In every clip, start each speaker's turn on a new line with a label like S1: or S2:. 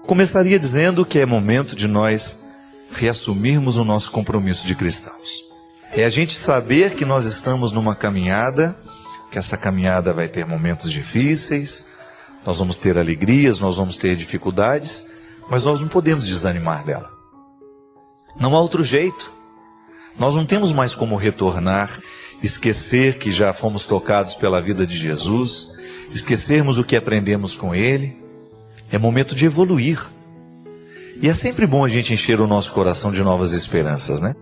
S1: Começaria dizendo que é momento de nós reassumirmos o nosso compromisso de cristãos. É a gente saber que nós estamos numa caminhada, que essa caminhada vai ter momentos difíceis, nós vamos ter alegrias, nós vamos ter dificuldades, mas nós não podemos desanimar dela. Não há outro jeito. Nós não temos mais como retornar, esquecer que já fomos tocados pela vida de Jesus, esquecermos o que aprendemos com Ele. É momento de evoluir. E é sempre bom a gente encher o nosso coração de novas esperanças, né?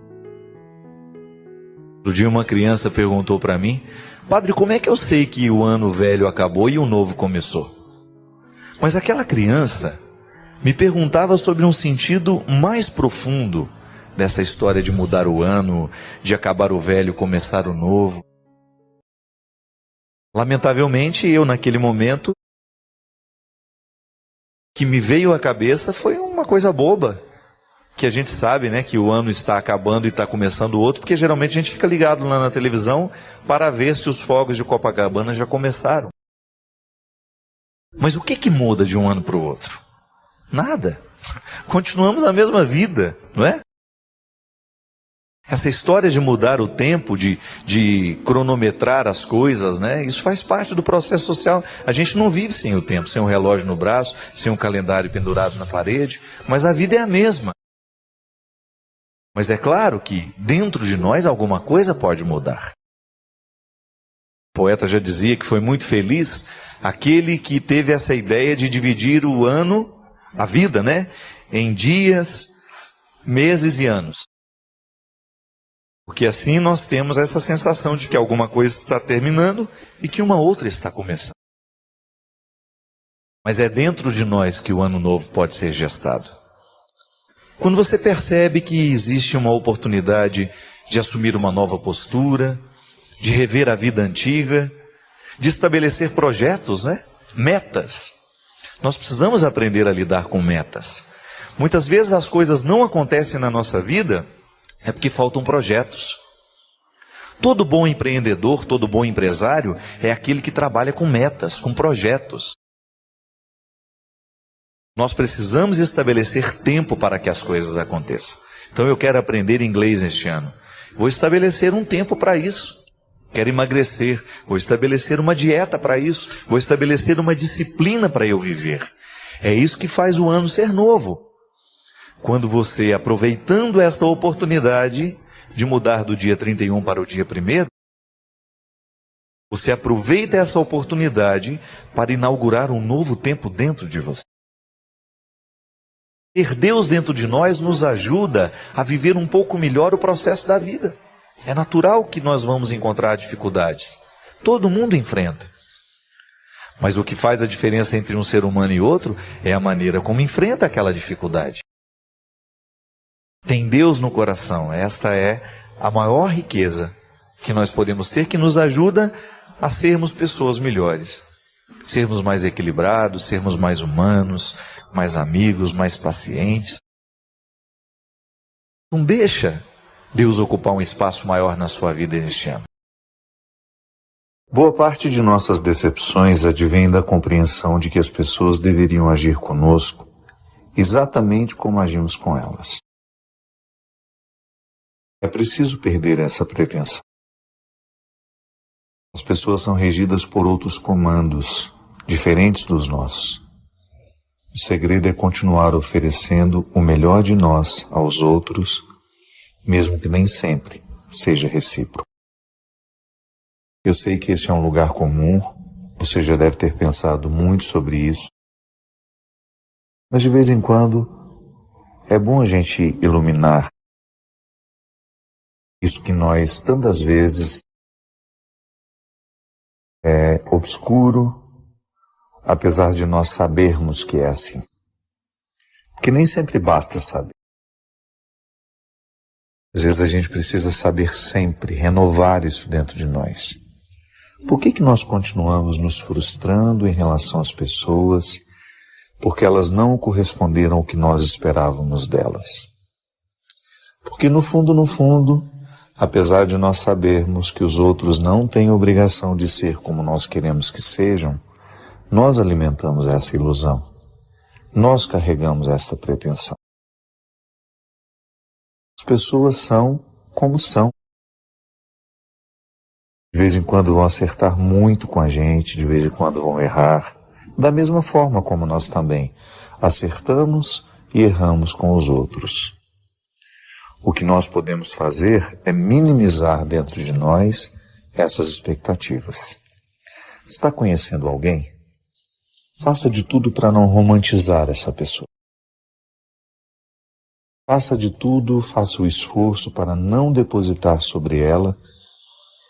S1: Outro dia uma criança perguntou para mim: padre, como é que eu sei que o ano velho acabou e o novo começou? Mas aquela criança me perguntava sobre um sentido mais profundo dessa história de mudar o ano, de acabar o velho e começar o novo. Lamentavelmente, eu naquele momento, que me veio à cabeça foi uma coisa boba, que a gente sabe, né, que o ano está acabando e está começando outro, porque geralmente a gente fica ligado lá na televisão para ver se os fogos de Copacabana já começaram. Mas o que muda de um ano para o outro? Nada. Continuamos a mesma vida, não é? Essa história de mudar o tempo, de cronometrar as coisas, né? Isso faz parte do processo social. A gente não vive sem o tempo, sem um relógio no braço, sem um calendário pendurado na parede, mas a vida é a mesma. Mas é claro que dentro de nós alguma coisa pode mudar. O poeta já dizia que foi muito feliz aquele que teve essa ideia de dividir o ano, a vida, né? Em dias, meses e anos. Porque assim nós temos essa sensação de que alguma coisa está terminando e que uma outra está começando. Mas é dentro de nós que o ano novo pode ser gestado. Quando você percebe que existe uma oportunidade de assumir uma nova postura, de rever a vida antiga, de estabelecer projetos, né? Metas. Nós precisamos aprender a lidar com metas. Muitas vezes as coisas não acontecem na nossa vida é porque faltam projetos. Todo bom empreendedor, todo bom empresário é aquele que trabalha com metas, com projetos. Nós precisamos estabelecer tempo para que as coisas aconteçam. Então eu quero aprender inglês este ano. Vou estabelecer um tempo para isso. Quero emagrecer. Vou estabelecer uma dieta para isso. Vou estabelecer uma disciplina para eu viver. É isso que faz o ano ser novo. Quando você, aproveitando esta oportunidade de mudar do dia 31 para o dia 1º, você aproveita essa oportunidade para inaugurar um novo tempo dentro de você. Ter Deus dentro de nós nos ajuda a viver um pouco melhor o processo da vida. É natural que nós vamos encontrar dificuldades. Todo mundo enfrenta. Mas o que faz a diferença entre um ser humano e outro é a maneira como enfrenta aquela dificuldade. Tem Deus no coração. Esta é a maior riqueza que nós podemos ter, que nos ajuda a sermos pessoas melhores. Sermos mais equilibrados, sermos mais humanos, mais amigos, mais pacientes. Não deixa Deus ocupar um espaço maior na sua vida este ano.
S2: Boa parte de nossas decepções advém da compreensão de que as pessoas deveriam agir conosco exatamente como agimos com elas. É preciso perder essa pretensão. As pessoas são regidas por outros comandos, diferentes dos nossos. O segredo é continuar oferecendo o melhor de nós aos outros, mesmo que nem sempre seja recíproco. Eu sei que esse é um lugar comum, você já deve ter pensado muito sobre isso, mas de vez em quando é bom a gente iluminar isso que nós tantas vezes é obscuro, apesar de nós sabermos que é assim. Porque nem sempre basta saber. Às vezes a gente precisa saber sempre, renovar isso dentro de nós. Por que nós continuamos nos frustrando em relação às pessoas? Porque elas não corresponderam ao que nós esperávamos delas. Porque no fundo, apesar de nós sabermos que os outros não têm obrigação de ser como nós queremos que sejam, nós alimentamos essa ilusão. nós carregamos esta pretensão. As pessoas são como são. De vez em quando vão acertar muito com a gente, de vez em quando vão errar, da mesma forma como nós também acertamos e erramos com os outros. O que nós podemos fazer é minimizar dentro de nós essas expectativas. Está conhecendo alguém? Faça de tudo para não romantizar essa pessoa. Faça de tudo, faça o esforço para não depositar sobre ela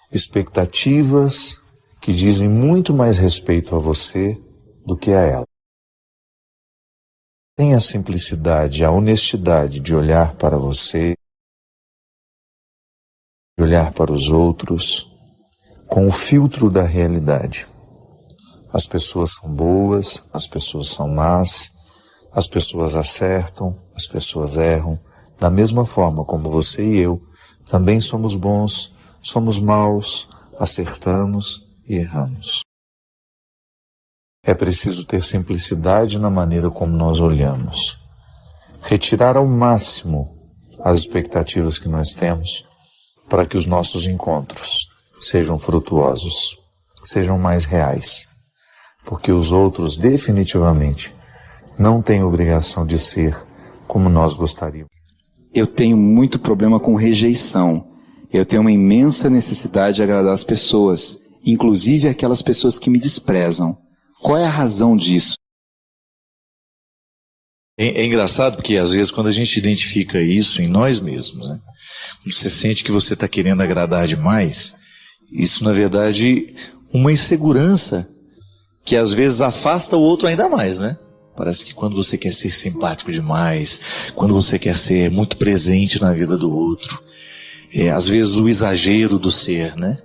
S2: expectativas que dizem muito mais respeito a você do que a ela. Tenha a simplicidade, a honestidade de olhar para você, de olhar para os outros, com o filtro da realidade. As pessoas são boas, as pessoas são más, as pessoas acertam, as pessoas erram, da mesma forma como você e eu também somos bons, somos maus, acertamos e erramos. É preciso ter simplicidade na maneira como nós olhamos. Retirar ao máximo as expectativas que nós temos para que os nossos encontros sejam frutuosos, sejam mais reais. Porque os outros definitivamente não têm obrigação de ser como nós gostaríamos.
S3: Eu tenho muito problema com rejeição. Eu tenho uma imensa necessidade de agradar as pessoas, inclusive aquelas pessoas que me desprezam. Qual é a razão disso?
S1: É engraçado porque às vezes quando a gente identifica isso em nós mesmos, né? Você sente que você está querendo agradar demais, isso na verdade uma insegurança que às vezes afasta o outro ainda mais, né? Parece que quando você quer ser simpático demais, quando você quer ser muito presente na vida do outro, às vezes o exagero do ser, né?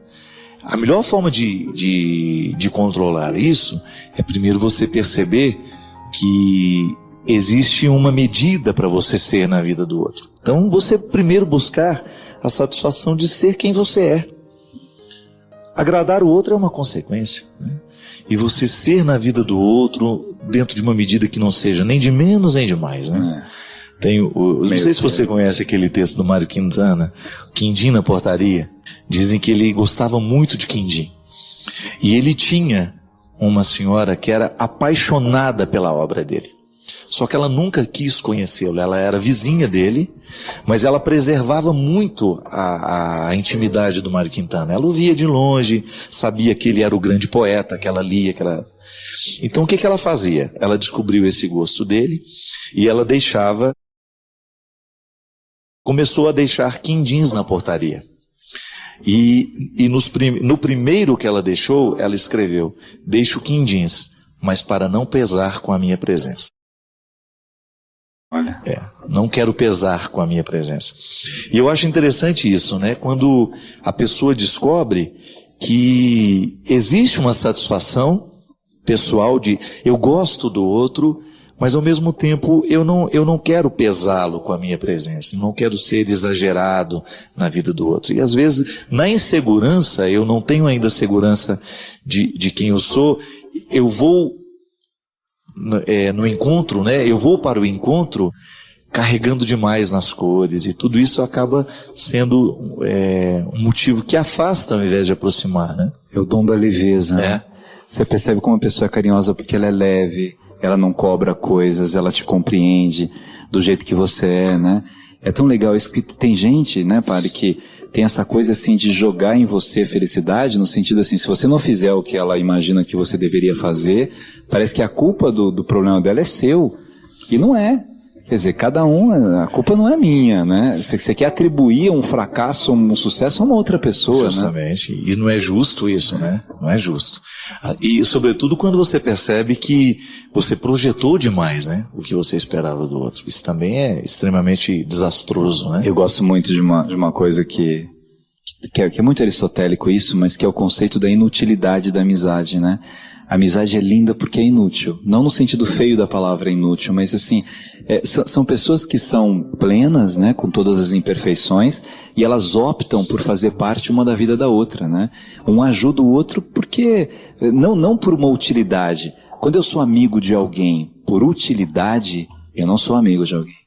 S1: A melhor forma de controlar isso é primeiro você perceber que existe uma medida para você ser na vida do outro. Então você primeiro buscar a satisfação de ser quem você é. Agradar o outro é uma consequência, né? E você ser na vida do outro dentro de uma medida que não seja nem de menos nem de mais, né? Não sei se você conhece aquele texto do Mário Quintana, Quindim na Portaria. Dizem que ele gostava muito de quindim. E ele tinha uma senhora que era apaixonada pela obra dele. Só que ela nunca quis conhecê-lo. Ela era vizinha dele, mas ela preservava muito a intimidade do Mário Quintana. Ela o via de longe, sabia que ele era o grande poeta, que ela lia, que ela... Então o que ela fazia? Ela descobriu esse gosto dele e ela começou a deixar quindins na portaria. E no primeiro que ela deixou, ela escreveu: deixo quindins, mas para não pesar com a minha presença.
S3: Olha.
S1: Não quero pesar com a minha presença. E eu acho interessante isso, né? Quando a pessoa descobre que existe uma satisfação pessoal de eu gosto do outro, mas ao mesmo tempo eu não quero pesá-lo com a minha presença, não quero ser exagerado na vida do outro. E às vezes, na insegurança, eu não tenho ainda segurança de quem eu sou, eu vou no encontro, né? Eu vou para o encontro carregando demais nas cores, e tudo isso acaba sendo um motivo que afasta ao invés de aproximar, né?
S3: É o dom da leveza, né? Você percebe como a pessoa é carinhosa porque ela é leve, ela não cobra coisas, ela te compreende do jeito que você é, né? É tão legal isso que tem gente, né, padre, que tem essa coisa assim de jogar em você felicidade, no sentido assim, se você não fizer o que ela imagina que você deveria fazer, parece que a culpa do problema dela é seu, e não é. Quer dizer, cada um, a culpa não é minha, né? Você quer atribuir um fracasso, um sucesso a uma outra pessoa,
S1: justamente,
S3: né?
S1: E não é justo isso, né? Não é justo. E, sobretudo, quando você percebe que você projetou demais, né? O que você esperava do outro. Isso também é extremamente desastroso, né?
S3: Eu gosto muito de uma coisa que é muito aristotélico isso, mas que é o conceito da inutilidade da amizade, né? A amizade é linda porque é inútil. Não no sentido feio da palavra inútil, mas assim, são pessoas que são plenas, né, com todas as imperfeições, e elas optam por fazer parte uma da vida da outra, né? Um ajuda o outro porque, não por uma utilidade. Quando eu sou amigo de alguém por utilidade, eu não sou amigo de alguém.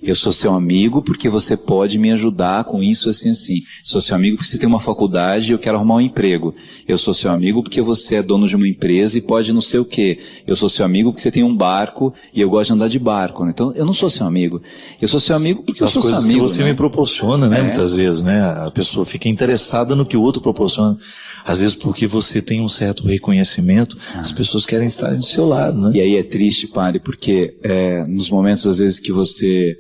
S3: Eu sou seu amigo porque você pode me ajudar com isso, assim, assim. Sou seu amigo porque você tem uma faculdade e eu quero arrumar um emprego. Eu sou seu amigo porque você é dono de uma empresa e pode não sei o quê. Eu sou seu amigo porque você tem um barco e eu gosto de andar de barco. Né? Então, eu não sou seu amigo. Eu sou seu amigo porque eu sou seu amigo.
S4: As coisas que você
S3: né?
S4: me proporciona, né? Muitas vezes, né? A pessoa fica interessada no que o outro proporciona. Às vezes porque você tem um certo reconhecimento, as pessoas querem estar do seu lado, né?
S3: E aí é triste, Padre, porque nos momentos, às vezes, que você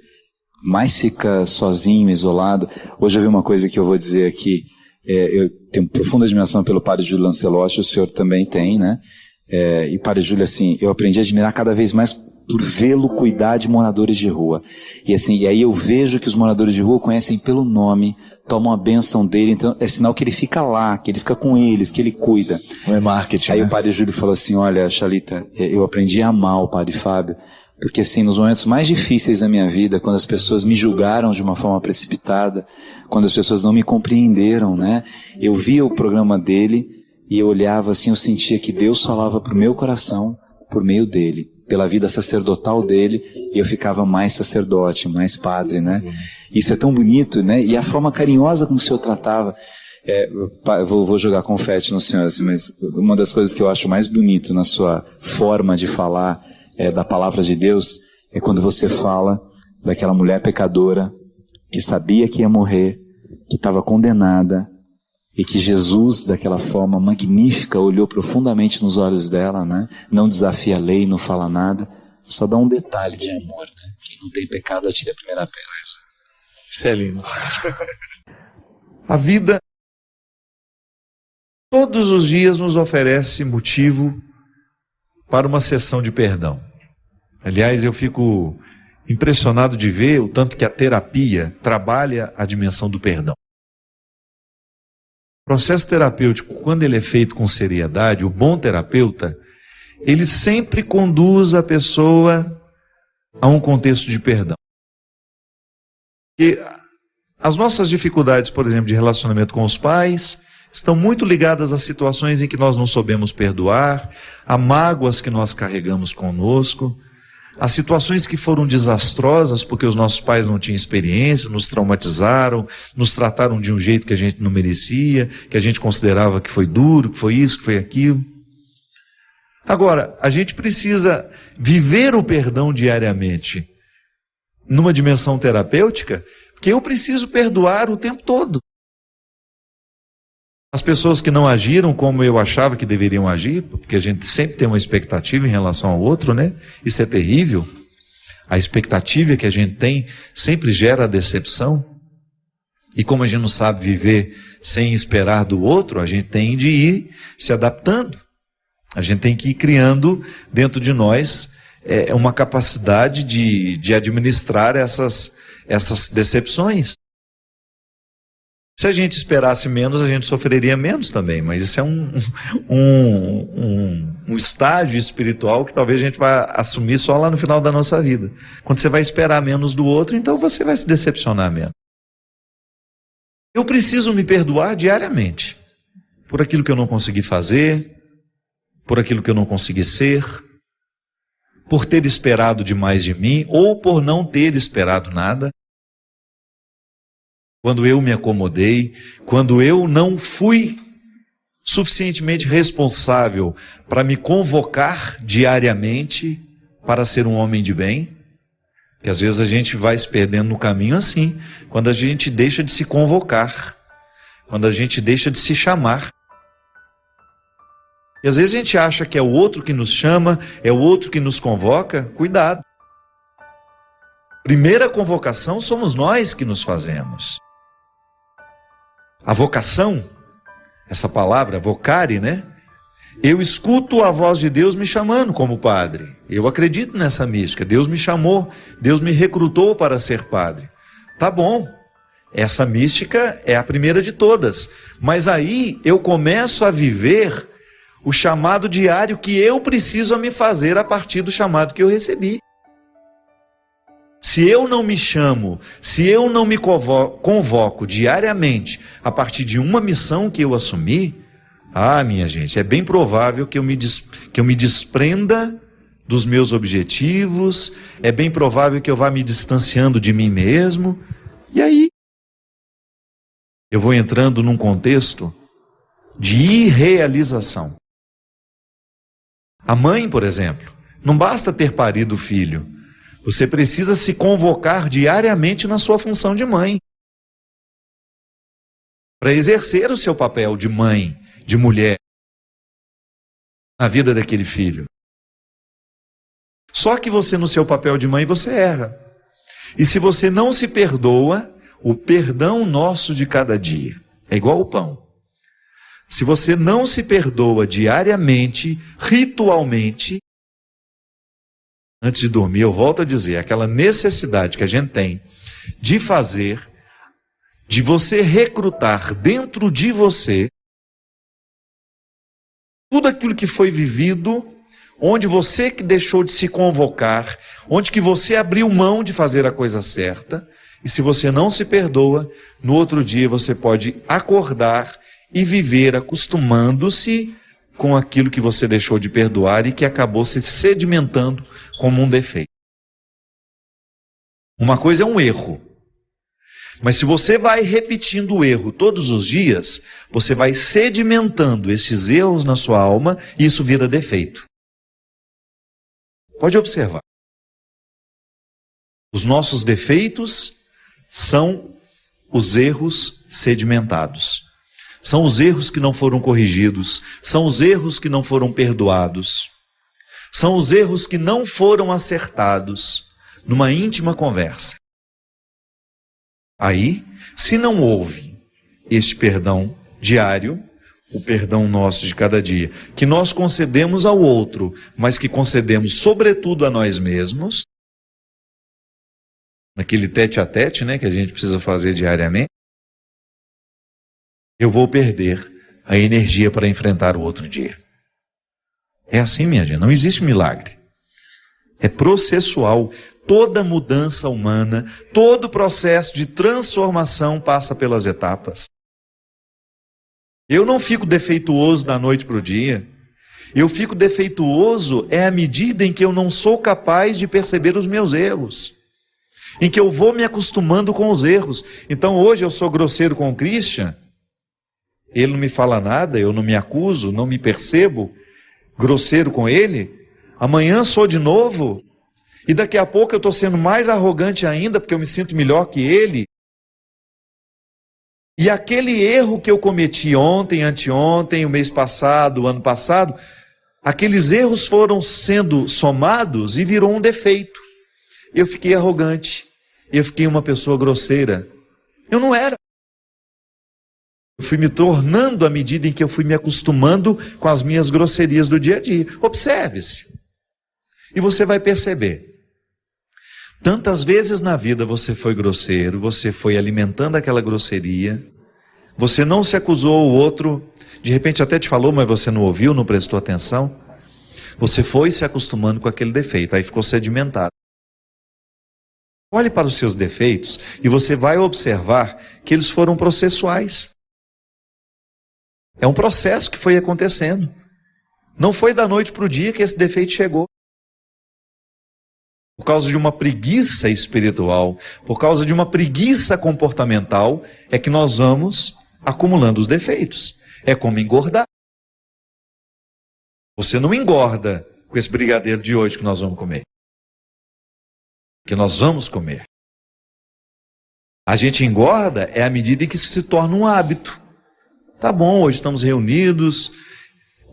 S3: mais fica sozinho, isolado. Hoje eu vi uma coisa que eu vou dizer aqui. Eu tenho profunda admiração pelo Padre Júlio Lancelotti, o senhor também tem, né? E Padre Júlio, assim, eu aprendi a admirar cada vez mais por vê-lo cuidar de moradores de rua. E assim, e aí eu vejo que os moradores de rua o conhecem pelo nome, tomam a bênção dele, então é sinal que ele fica lá, que ele fica com eles, que ele cuida.
S4: Não é marketing,
S3: Aí
S4: né?
S3: o Padre Júlio falou assim, olha, Chalita, eu aprendi a amar o Padre Fábio, porque assim, nos momentos mais difíceis da minha vida, quando as pessoas me julgaram de uma forma precipitada, quando as pessoas não me compreenderam, né? Eu via o programa dele e eu olhava assim, eu sentia que Deus falava pro meu coração por meio dele, pela vida sacerdotal dele, e eu ficava mais sacerdote, mais padre, né? Isso é tão bonito, né? E a forma carinhosa como o senhor tratava. Vou jogar confete no senhor, assim, mas uma das coisas que eu acho mais bonito na sua forma de falar da palavra de Deus é quando você fala daquela mulher pecadora que sabia que ia morrer, que estava condenada, e que Jesus, daquela forma magnífica, olhou profundamente nos olhos dela, né? Não desafia a lei, não fala nada, só dá um detalhe de amor, né? Quem não tem pecado atire a primeira pedra.
S4: Isso é lindo.
S1: A vida todos os dias nos oferece motivo para uma sessão de perdão. Aliás, eu fico impressionado de ver o tanto que a terapia trabalha a dimensão do perdão. O processo terapêutico, quando ele é feito com seriedade, o bom terapeuta, ele sempre conduz a pessoa a um contexto de perdão. E as nossas dificuldades, por exemplo, de relacionamento com os pais, estão muito ligadas a situações em que nós não soubemos perdoar, a mágoas que nós carregamos conosco, a situações que foram desastrosas porque os nossos pais não tinham experiência, nos traumatizaram, nos trataram de um jeito que a gente não merecia, que a gente considerava que foi duro, que foi isso, que foi aquilo. Agora, a gente precisa viver o perdão diariamente numa dimensão terapêutica, porque eu preciso perdoar o tempo todo. As pessoas que não agiram como eu achava que deveriam agir, porque a gente sempre tem uma expectativa em relação ao outro, né? Isso é terrível. A expectativa que a gente tem sempre gera a decepção. E como a gente não sabe viver sem esperar do outro, a gente tem de ir se adaptando. A gente tem que ir criando dentro de nós uma capacidade de administrar essas decepções. Se a gente esperasse menos, a gente sofreria menos também, mas isso é um estágio espiritual que talvez a gente vai assumir só lá no final da nossa vida. Quando você vai esperar menos do outro, então você vai se decepcionar menos. Eu preciso me perdoar diariamente por aquilo que eu não consegui fazer, por aquilo que eu não consegui ser, por ter esperado demais de mim ou por não ter esperado nada. Quando eu me acomodei, quando eu não fui suficientemente responsável para me convocar diariamente para ser um homem de bem, que às vezes a gente vai se perdendo no caminho assim, quando a gente deixa de se convocar, quando a gente deixa de se chamar. E às vezes a gente acha que é o outro que nos chama, é o outro que nos convoca. Cuidado. Primeira convocação somos nós que nos fazemos. A vocação, essa palavra, vocare, né? Eu escuto a voz de Deus me chamando como padre. Eu acredito nessa mística. Deus me chamou, Deus me recrutou para ser padre. Tá bom, essa mística é a primeira de todas. Mas aí eu começo a viver o chamado diário que eu preciso me fazer a partir do chamado que eu recebi. Se eu não me chamo, se eu não me convoco diariamente a partir de uma missão que eu assumi, minha gente, é bem provável que eu me desprenda dos meus objetivos, é bem provável que eu vá me distanciando de mim mesmo, e aí eu vou entrando num contexto de irrealização. A mãe, por exemplo, não basta ter parido o filho, você precisa se convocar diariamente na sua função de mãe, para exercer o seu papel de mãe, de mulher, na vida daquele filho. Só que você, no seu papel de mãe, você erra. E se você não se perdoa, o perdão nosso de cada dia é igual ao pão. Se você não se perdoa diariamente, ritualmente, antes de dormir, eu volto a dizer, aquela necessidade que a gente tem de fazer, de você recrutar dentro de você tudo aquilo que foi vivido, onde você que deixou de se convocar, onde que você abriu mão de fazer a coisa certa, e se você não se perdoa, no outro dia você pode acordar e viver acostumando-se com aquilo que você deixou de perdoar e que acabou se sedimentando como um defeito. Uma coisa é um erro, mas se você vai repetindo o erro todos os dias, você vai sedimentando esses erros na sua alma e isso vira defeito. Pode observar. Os nossos defeitos são os erros sedimentados. São os erros que não foram corrigidos, são os erros que não foram perdoados, são os erros que não foram acertados numa íntima conversa. Aí, se não houve este perdão diário, o perdão nosso de cada dia, que nós concedemos ao outro, mas que concedemos sobretudo a nós mesmos, naquele tete-a-tete, que a gente precisa fazer diariamente, eu vou perder a energia para enfrentar o outro dia. É assim, minha gente, não existe milagre. É processual. Toda mudança humana, todo processo de transformação passa pelas etapas. Eu não fico defeituoso da noite para o dia. Eu fico defeituoso à medida em que eu não sou capaz de perceber os meus erros. Em que eu vou me acostumando com os erros. Então hoje eu sou grosseiro com o Christian, ele não me fala nada, eu não me acuso, não me percebo grosseiro com ele. Amanhã sou de novo, e daqui a pouco eu estou sendo mais arrogante ainda, porque eu me sinto melhor que ele. E aquele erro que eu cometi ontem, anteontem, o mês passado, o ano passado, aqueles erros foram sendo somados e virou um defeito. Eu fiquei arrogante, eu fiquei uma pessoa grosseira. Eu não era. Eu fui me tornando à medida em que eu fui me acostumando com as minhas grosserias do dia a dia. Observe-se. E você vai perceber. Tantas vezes na vida você foi grosseiro, você foi alimentando aquela grosseria, você não se acusou o outro, de repente até te falou, mas você não ouviu, não prestou atenção. Você foi se acostumando com aquele defeito, aí ficou sedimentado. Olhe para os seus defeitos e você vai observar que eles foram processuais. É um processo que foi acontecendo. Não foi da noite para o dia que esse defeito chegou. Por causa de uma preguiça espiritual, por causa de uma preguiça comportamental, é que nós vamos acumulando os defeitos. É como engordar. Você não engorda com esse brigadeiro de hoje que nós vamos comer. Que nós vamos comer. A gente engorda à medida em que isso se torna um hábito. Tá bom, hoje estamos reunidos,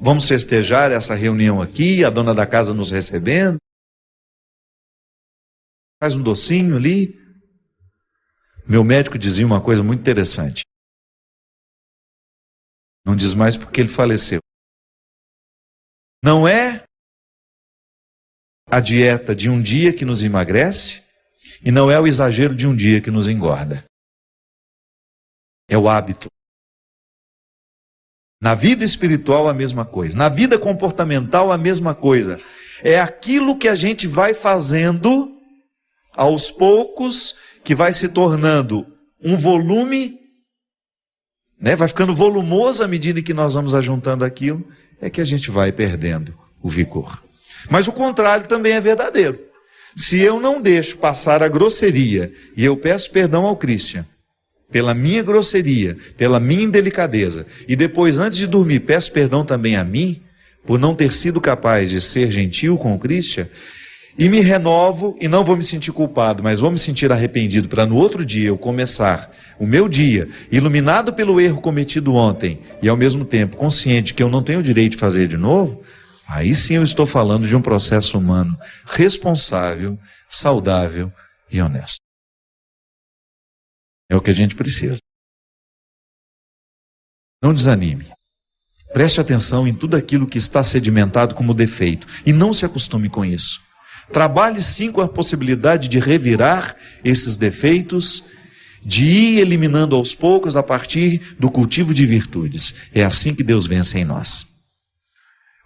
S1: vamos festejar essa reunião aqui, a dona da casa nos recebendo. Faz um docinho ali. Meu médico dizia uma coisa muito interessante. Não diz mais porque ele faleceu. Não é a dieta de um dia que nos emagrece e não é o exagero de um dia que nos engorda. É o hábito. Na vida espiritual a mesma coisa. Na vida comportamental a mesma coisa. É aquilo que a gente vai fazendo aos poucos, que vai se tornando um volume, vai ficando volumoso à medida que nós vamos ajuntando aquilo, é que a gente vai perdendo o vigor.
S5: Mas o contrário também é verdadeiro. Se eu não deixo passar a grosseria e eu peço perdão ao Christian pela minha grosseria, pela minha indelicadeza, e depois, antes de dormir, peço perdão também a mim, por não ter sido capaz de ser gentil com o Christian, e me renovo, e não vou me sentir culpado, mas vou me sentir arrependido para no outro dia eu começar o meu dia iluminado pelo erro cometido ontem e ao mesmo tempo consciente que eu não tenho o direito de fazer de novo, aí sim eu estou falando de um processo humano responsável, saudável e honesto. É o que a gente precisa. Não desanime. Preste atenção em tudo aquilo que está sedimentado como defeito e não se acostume com isso. Trabalhe sim com a possibilidade de revirar esses defeitos, de ir eliminando aos poucos a partir do cultivo de virtudes. É assim que Deus vence em nós.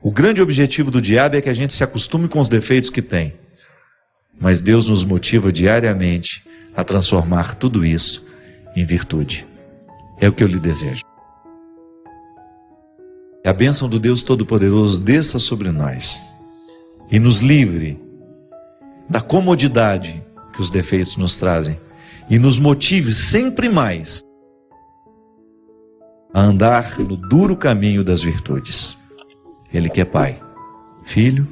S5: O grande objetivo do diabo é que a gente se acostume com os defeitos que tem. Mas Deus nos motiva diariamente a transformar tudo isso em virtude. É o que eu lhe desejo. Que a bênção do Deus Todo-Poderoso desça sobre nós e nos livre da comodidade que os defeitos nos trazem e nos motive sempre mais a andar no duro caminho das virtudes. Ele que é Pai, Filho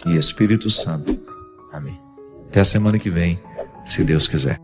S5: e Espírito Santo. Amém. Até a semana que vem, se Deus quiser.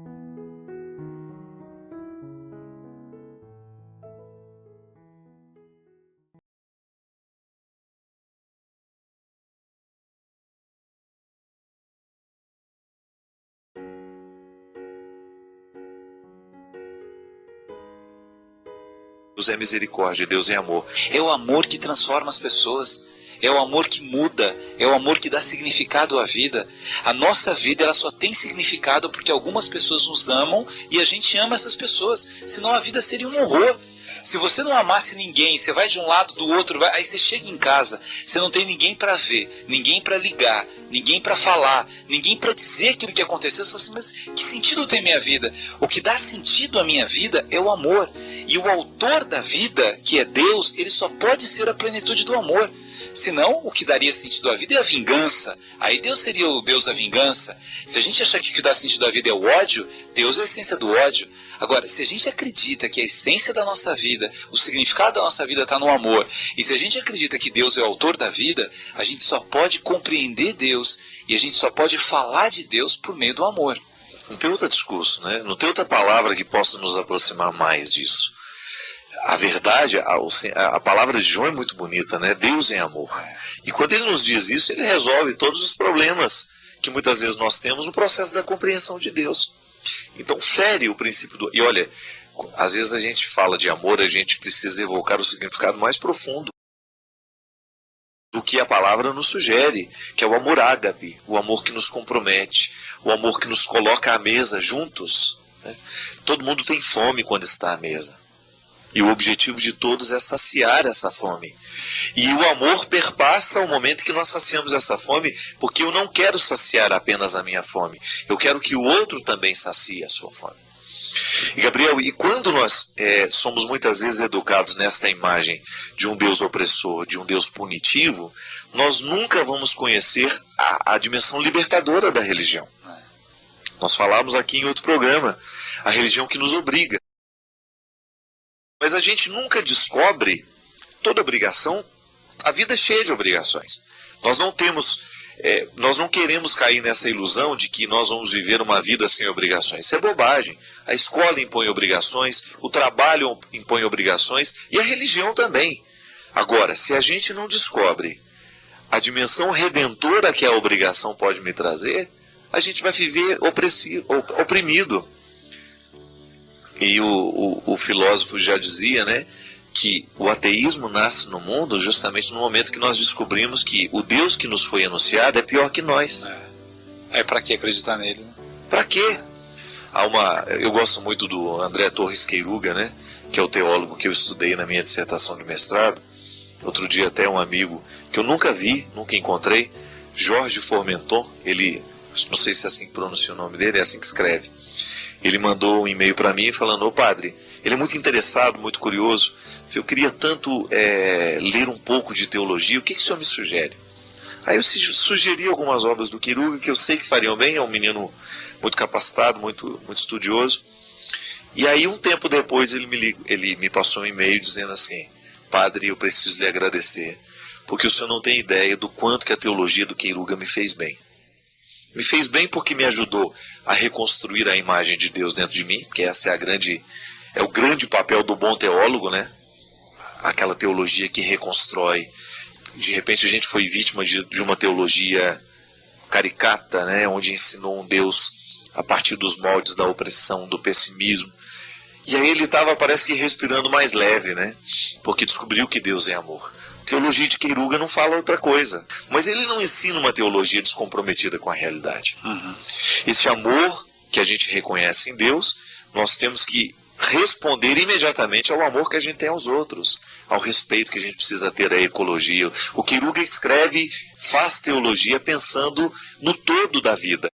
S2: Deus é misericórdia, Deus é amor.
S3: É o amor que transforma as pessoas. É o amor que muda. É o amor que dá significado à vida. A nossa vida ela só tem significado porque algumas pessoas nos amam e a gente ama essas pessoas. Senão a vida seria um horror. Se você não amasse ninguém, você vai de um lado do outro, aí você chega em casa, você não tem ninguém para ver, ninguém para ligar, ninguém para falar, ninguém para dizer aquilo que aconteceu. Você fala assim, mas que sentido tem minha vida? O que dá sentido à minha vida é o amor. E o autor da vida, que é Deus, ele só pode ser a plenitude do amor. Senão, o que daria sentido à vida é a vingança. Aí Deus seria o Deus da vingança. Se a gente achar que o que dá sentido à vida é o ódio, Deus é a essência do ódio. Agora, se a gente acredita que a essência da nossa vida, o significado da nossa vida está no amor, e se a gente acredita que Deus é o autor da vida, a gente só pode compreender Deus e a gente só pode falar de Deus por meio do amor.
S2: Não tem outro discurso, né? Não tem outra palavra que possa nos aproximar mais disso. A verdade, a palavra de João é muito bonita, né? Deus é amor. E quando ele nos diz isso, ele resolve todos os problemas que muitas vezes nós temos no processo da compreensão de Deus. Então fere o princípio do... E olha, às vezes a gente fala de amor, a gente precisa evocar o significado mais profundo do que a palavra nos sugere, que é o amor ágape, o amor que nos compromete, o amor que nos coloca à mesa juntos, né? Todo mundo tem fome quando está à mesa. E o objetivo de todos é saciar essa fome. E o amor perpassa o momento que nós saciamos essa fome, porque eu não quero saciar apenas a minha fome. Eu quero que o outro também sacie a sua fome. E Gabriel, e quando nós somos muitas vezes educados nesta imagem de um Deus opressor, de um Deus punitivo, nós nunca vamos conhecer a dimensão libertadora da religião. Nós falamos aqui em outro programa, a religião que nos obriga. Mas a gente nunca descobre toda obrigação. A vida é cheia de obrigações. Nós não queremos cair nessa ilusão de que nós vamos viver uma vida sem obrigações. Isso é bobagem. A escola impõe obrigações, o trabalho impõe obrigações e a religião também. Agora, se a gente não descobre a dimensão redentora que a obrigação pode me trazer, a gente vai viver oprimido. E o filósofo já dizia, né, que o ateísmo nasce no mundo justamente no momento que nós descobrimos que o Deus que nos foi anunciado é pior que nós.
S3: Para que acreditar nele? Né?
S2: Para quê? Eu gosto muito do André Torres Queiruga, né, que é o teólogo que eu estudei na minha dissertação de mestrado. Outro dia até um amigo que eu nunca vi, nunca encontrei, Jorge Formenton, ele, não sei se é assim que pronuncia o nome dele, é assim que escreve. Ele mandou um e-mail para mim falando, ô padre, ele é muito interessado, muito curioso, eu queria tanto ler um pouco de teologia, o que o senhor me sugere? Aí eu sugeri algumas obras do Queiruga que eu sei que fariam bem. É um menino muito capacitado, muito estudioso. E aí um tempo depois ele me passou um e-mail dizendo assim: padre, eu preciso lhe agradecer, porque o senhor não tem ideia do quanto que a teologia do Queiruga me fez bem. Me fez bem porque me ajudou a reconstruir a imagem de Deus dentro de mim, porque essa é o grande papel do bom teólogo, né? Aquela teologia que reconstrói. De repente a gente foi vítima de uma teologia caricata, né? Onde ensinou um Deus a partir dos moldes da opressão, do pessimismo. E aí ele estava, parece que, respirando mais leve, né? Porque descobriu que Deus é amor. A teologia de Queiruga não fala outra coisa. Mas ele não ensina uma teologia descomprometida com a realidade. Esse amor que a gente reconhece em Deus, nós temos que responder imediatamente ao amor que a gente tem aos outros, ao respeito que a gente precisa ter à ecologia. O Queiruga escreve, faz teologia pensando no todo da vida.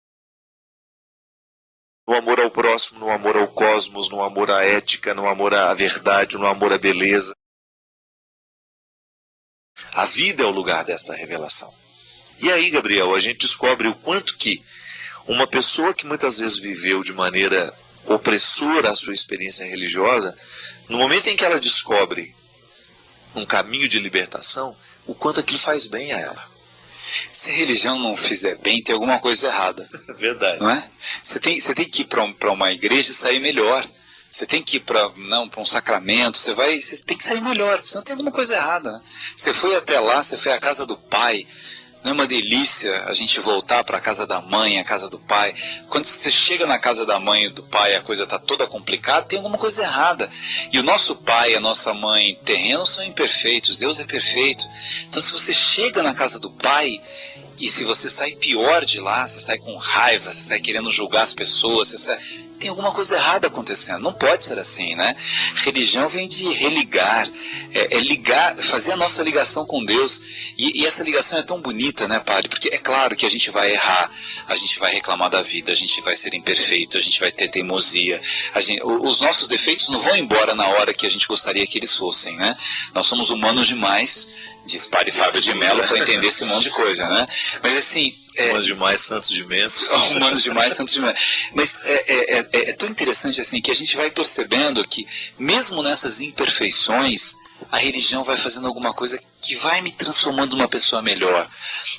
S2: No amor ao próximo, no amor ao cosmos, no amor à ética, no amor à verdade, no amor à beleza. A vida é o lugar desta revelação. E aí, Gabriel, a gente descobre o quanto que uma pessoa que muitas vezes viveu de maneira opressora a sua experiência religiosa, no momento em que ela descobre um caminho de libertação, o quanto aquilo faz bem a ela.
S3: Se a religião não fizer bem, tem alguma coisa errada.
S2: Verdade.
S3: Não é? Você tem que ir para uma igreja e sair melhor. Você tem que ir para um sacramento, você tem que sair melhor, senão tem alguma coisa errada. Né? Você foi até lá, você foi à casa do pai. Não é uma delícia a gente voltar para a casa da mãe, a casa do pai? Quando você chega na casa da mãe e do pai, a coisa está toda complicada, tem alguma coisa errada. E o nosso pai e a nossa mãe terrenos são imperfeitos, Deus é perfeito. Então se você chega na casa do pai e se você sai pior de lá, você sai com raiva, você sai querendo julgar as pessoas, tem alguma coisa errada acontecendo. Não pode ser assim, né? Religião vem de religar, ligar, fazer a nossa ligação com Deus. E essa ligação é tão bonita, né, padre? Porque é claro que a gente vai errar, a gente vai reclamar da vida, a gente vai ser imperfeito, a gente vai ter teimosia. Os nossos defeitos não vão embora na hora que a gente gostaria que eles fossem, né? Nós somos humanos demais, diz padre Fábio de Mello, para entender esse monte de coisa, né? Mas assim...
S2: Humanos demais, santos de menos.
S3: Humanos demais, santos de menos. Mas é tão interessante assim que a gente vai percebendo que mesmo nessas imperfeições, a religião vai fazendo alguma coisa que vai me transformando numa pessoa melhor.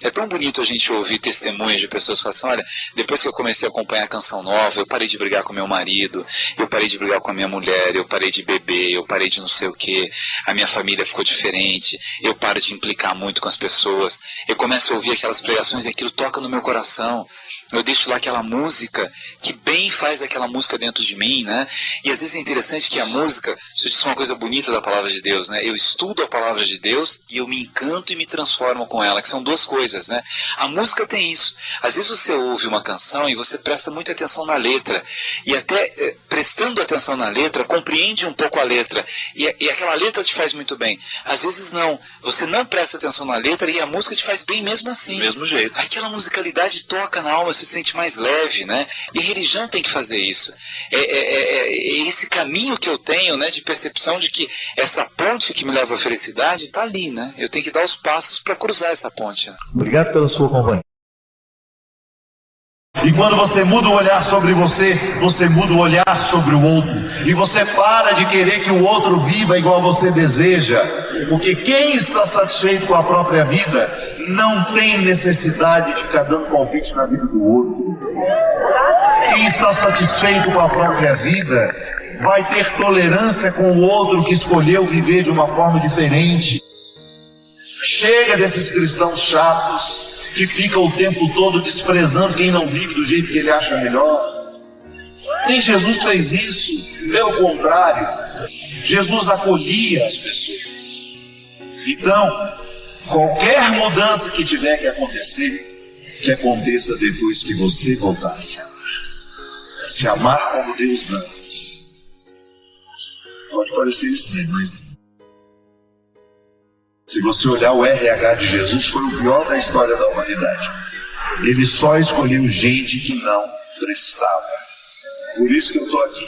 S3: É tão bonito a gente ouvir testemunhos de pessoas que falam assim: olha, depois que eu comecei a acompanhar a Canção Nova, eu parei de brigar com meu marido, eu parei de brigar com a minha mulher, eu parei de beber, eu parei de não sei o que, a minha família ficou diferente, eu paro de implicar muito com as pessoas, eu começo a ouvir aquelas pregações e aquilo toca no meu coração, eu deixo lá aquela música que bem faz aquela música dentro de mim, né? E às vezes é interessante que a música, isso é uma coisa bonita da palavra de Deus, né? Eu estudo a palavra de Deus e eu me encanto e me transformo com ela, que são duas coisas, né? A música tem isso. Às vezes você ouve uma canção e você presta muita atenção na letra, e até prestando atenção na letra, compreende um pouco a letra, e aquela letra te faz muito bem. Às vezes não, você não presta atenção na letra e a música te faz bem mesmo assim.
S2: Do mesmo jeito.
S3: Aquela musicalidade toca na alma, se sente mais leve, né? E a religião tem que fazer isso. É esse caminho que eu tenho, né, de percepção de que essa ponte que me leva à felicidade está ali, né? Eu tenho que dar os passos para cruzar essa ponte. Né?
S1: Obrigado pela sua companhia.
S5: E quando você muda o olhar sobre você, você muda o olhar sobre o outro. E você para de querer que o outro viva igual você deseja. Porque quem está satisfeito com a própria vida não tem necessidade de ficar dando palpite na vida do outro. Quem está satisfeito com a própria vida vai ter tolerância com o outro que escolheu viver de uma forma diferente. Chega desses cristãos chatos que ficam o tempo todo desprezando quem não vive do jeito que ele acha melhor. Nem Jesus fez isso. Pelo contrário, Jesus acolhia as pessoas. Então, qualquer mudança que tiver que acontecer, que aconteça depois que você voltar a se amar. Se amar como Deus ama. Pode parecer estranho, mas se você olhar o RH de Jesus, foi o pior da história da humanidade. Ele só escolheu gente que não prestava. Por isso que eu estou aqui.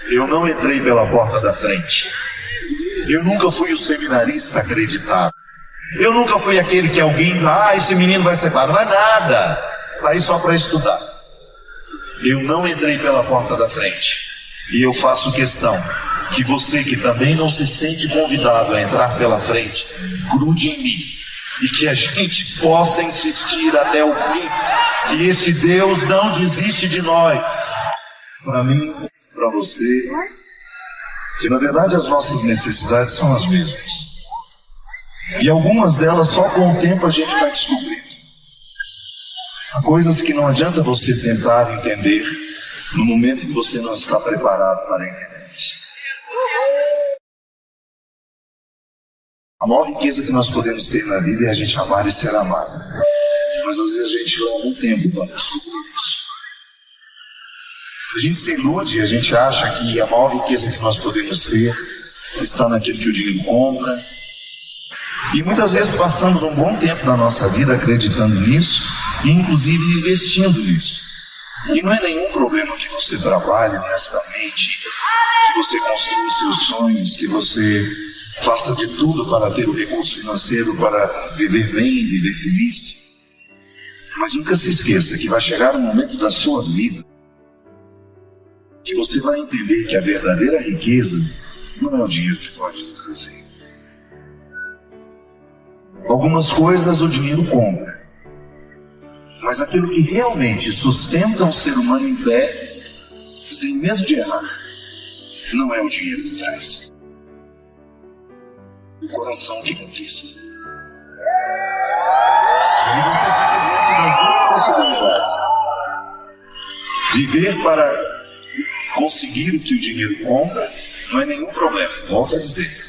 S5: Eu não entrei pela porta da frente.
S6: Eu nunca fui o seminarista acreditado. Eu nunca fui aquele que alguém, esse menino vai ser padre. Não é nada. Está aí só para estudar. Eu não entrei pela porta da frente. E eu faço questão que você que também não se sente convidado a entrar pela frente, grude em mim. E que a gente possa insistir até o fim. Que esse Deus não desiste de nós. Para mim, para você, que na verdade as nossas necessidades são as mesmas. E algumas delas só com o tempo a gente vai descobrir. Há coisas que não adianta você tentar entender no momento em que você não está preparado para entender isso. A maior riqueza que nós podemos ter na vida é a gente amar e ser amado. Mas às vezes a gente leva um tempo para descobrir isso. A gente se ilude, a gente acha que a maior riqueza que nós podemos ter está naquilo que o dinheiro compra. E muitas vezes passamos um bom tempo da nossa vida acreditando nisso e inclusive investindo nisso. E não é nenhum problema que você trabalhe honestamente, que você construa seus sonhos, que você faça de tudo para ter o recurso financeiro para viver bem, viver feliz. Mas nunca se esqueça que vai chegar um momento da sua vida que você vai entender que a verdadeira riqueza não é o dinheiro que pode lhe trazer. Algumas coisas o dinheiro compra, mas aquilo que realmente sustenta um ser humano em pé, sem medo de errar, não é o dinheiro que traz. O coração que conquista. E aí você fica diante das duas possibilidades. Viver para conseguir o que o dinheiro compra não é nenhum problema, volto a dizer.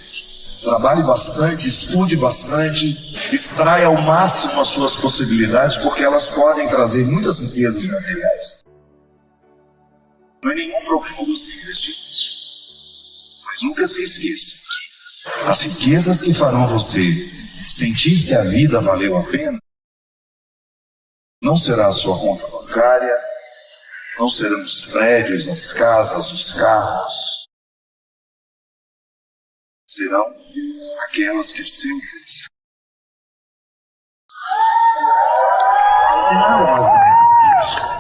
S6: Trabalhe bastante, estude bastante, extraia ao máximo as suas possibilidades, porque elas podem trazer muitas riquezas materiais. Não é nenhum problema você investir nisso. Mas nunca se esqueça que as riquezas que farão você sentir que a vida valeu a pena não será a sua conta bancária, não serão os prédios, as casas, os carros. Serão aquelas que o seu coração. Não tem nada mais bonito que isso.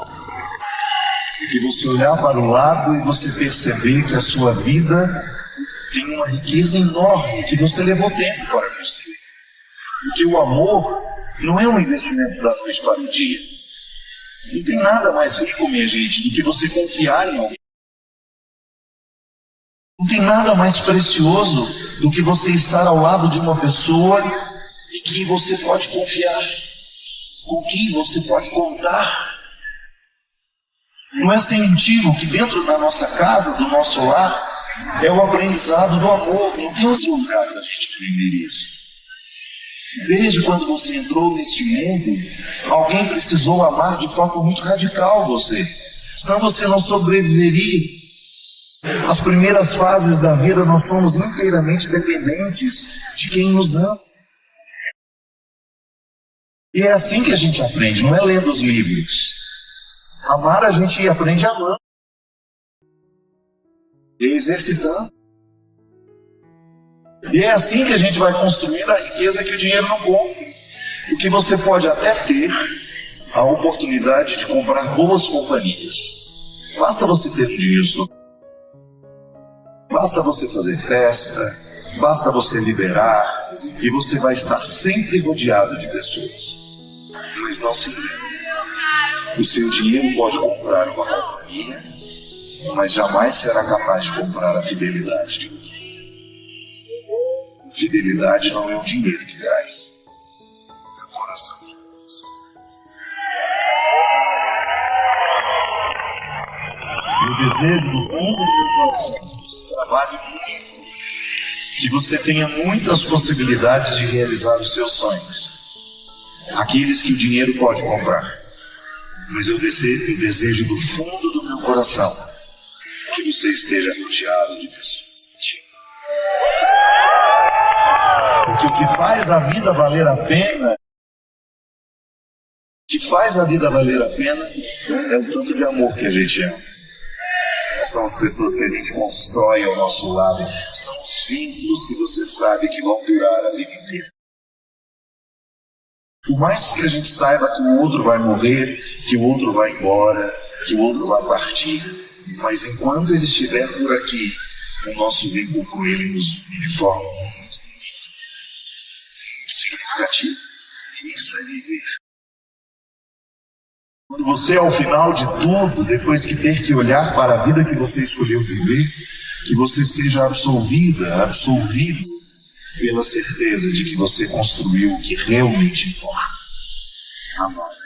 S6: Do que você olhar para o lado e você perceber que a sua vida tem uma riqueza enorme que você levou tempo para construir. Porque o amor não é um investimento da noite para o dia. Não tem nada mais rico, minha gente, do que você confiar em alguém. Não tem nada mais precioso do que você estar ao lado de uma pessoa em quem você pode confiar, com quem você pode contar. Não é sem motivo que dentro da nossa casa, do nosso lar, é o aprendizado do amor. Não tem outro lugar para a gente aprender isso. Desde quando você entrou neste mundo, alguém precisou amar de forma muito radical você. Senão você não sobreviveria. As primeiras fases da vida nós somos inteiramente dependentes de quem nos ama. E é assim que a gente aprende, não é lendo os livros. Amar a gente aprende amando. E exercitando. E é assim que a gente vai construindo a riqueza que o dinheiro não compra. Porque você pode até ter a oportunidade de comprar boas companhias. Basta você ter um dinheiro sobre. Basta você fazer festa, basta você liberar, e você vai estar sempre rodeado de pessoas. Mas não se engane. O seu dinheiro pode comprar uma companhia, mas jamais será capaz de comprar a fidelidade de outro. Fidelidade não é o dinheiro que traz, é o coração. Eu desejo do fundo do meu coração que você trabalhe muito, que você tenha muitas possibilidades de realizar os seus sonhos, aqueles que o dinheiro pode comprar. Mas eu desejo do fundo do meu coração que você esteja rodeado de pessoas. Porque o que faz a vida valer a pena, é o tanto de amor que a gente ama. são as pessoas que a gente constrói ao nosso lado, são os vínculos que você sabe que vão durar a vida inteira. Por mais que a gente saiba que o outro vai morrer, que o outro vai embora, que o outro vai partir, mas enquanto ele estiver por aqui, o nosso vínculo com ele nos une de forma muito significativa. Isso é viver. Quando você, ao final de tudo, depois que ter que olhar para a vida que você escolheu viver, que você seja absolvido pela certeza de que você construiu o que realmente importa. Amar.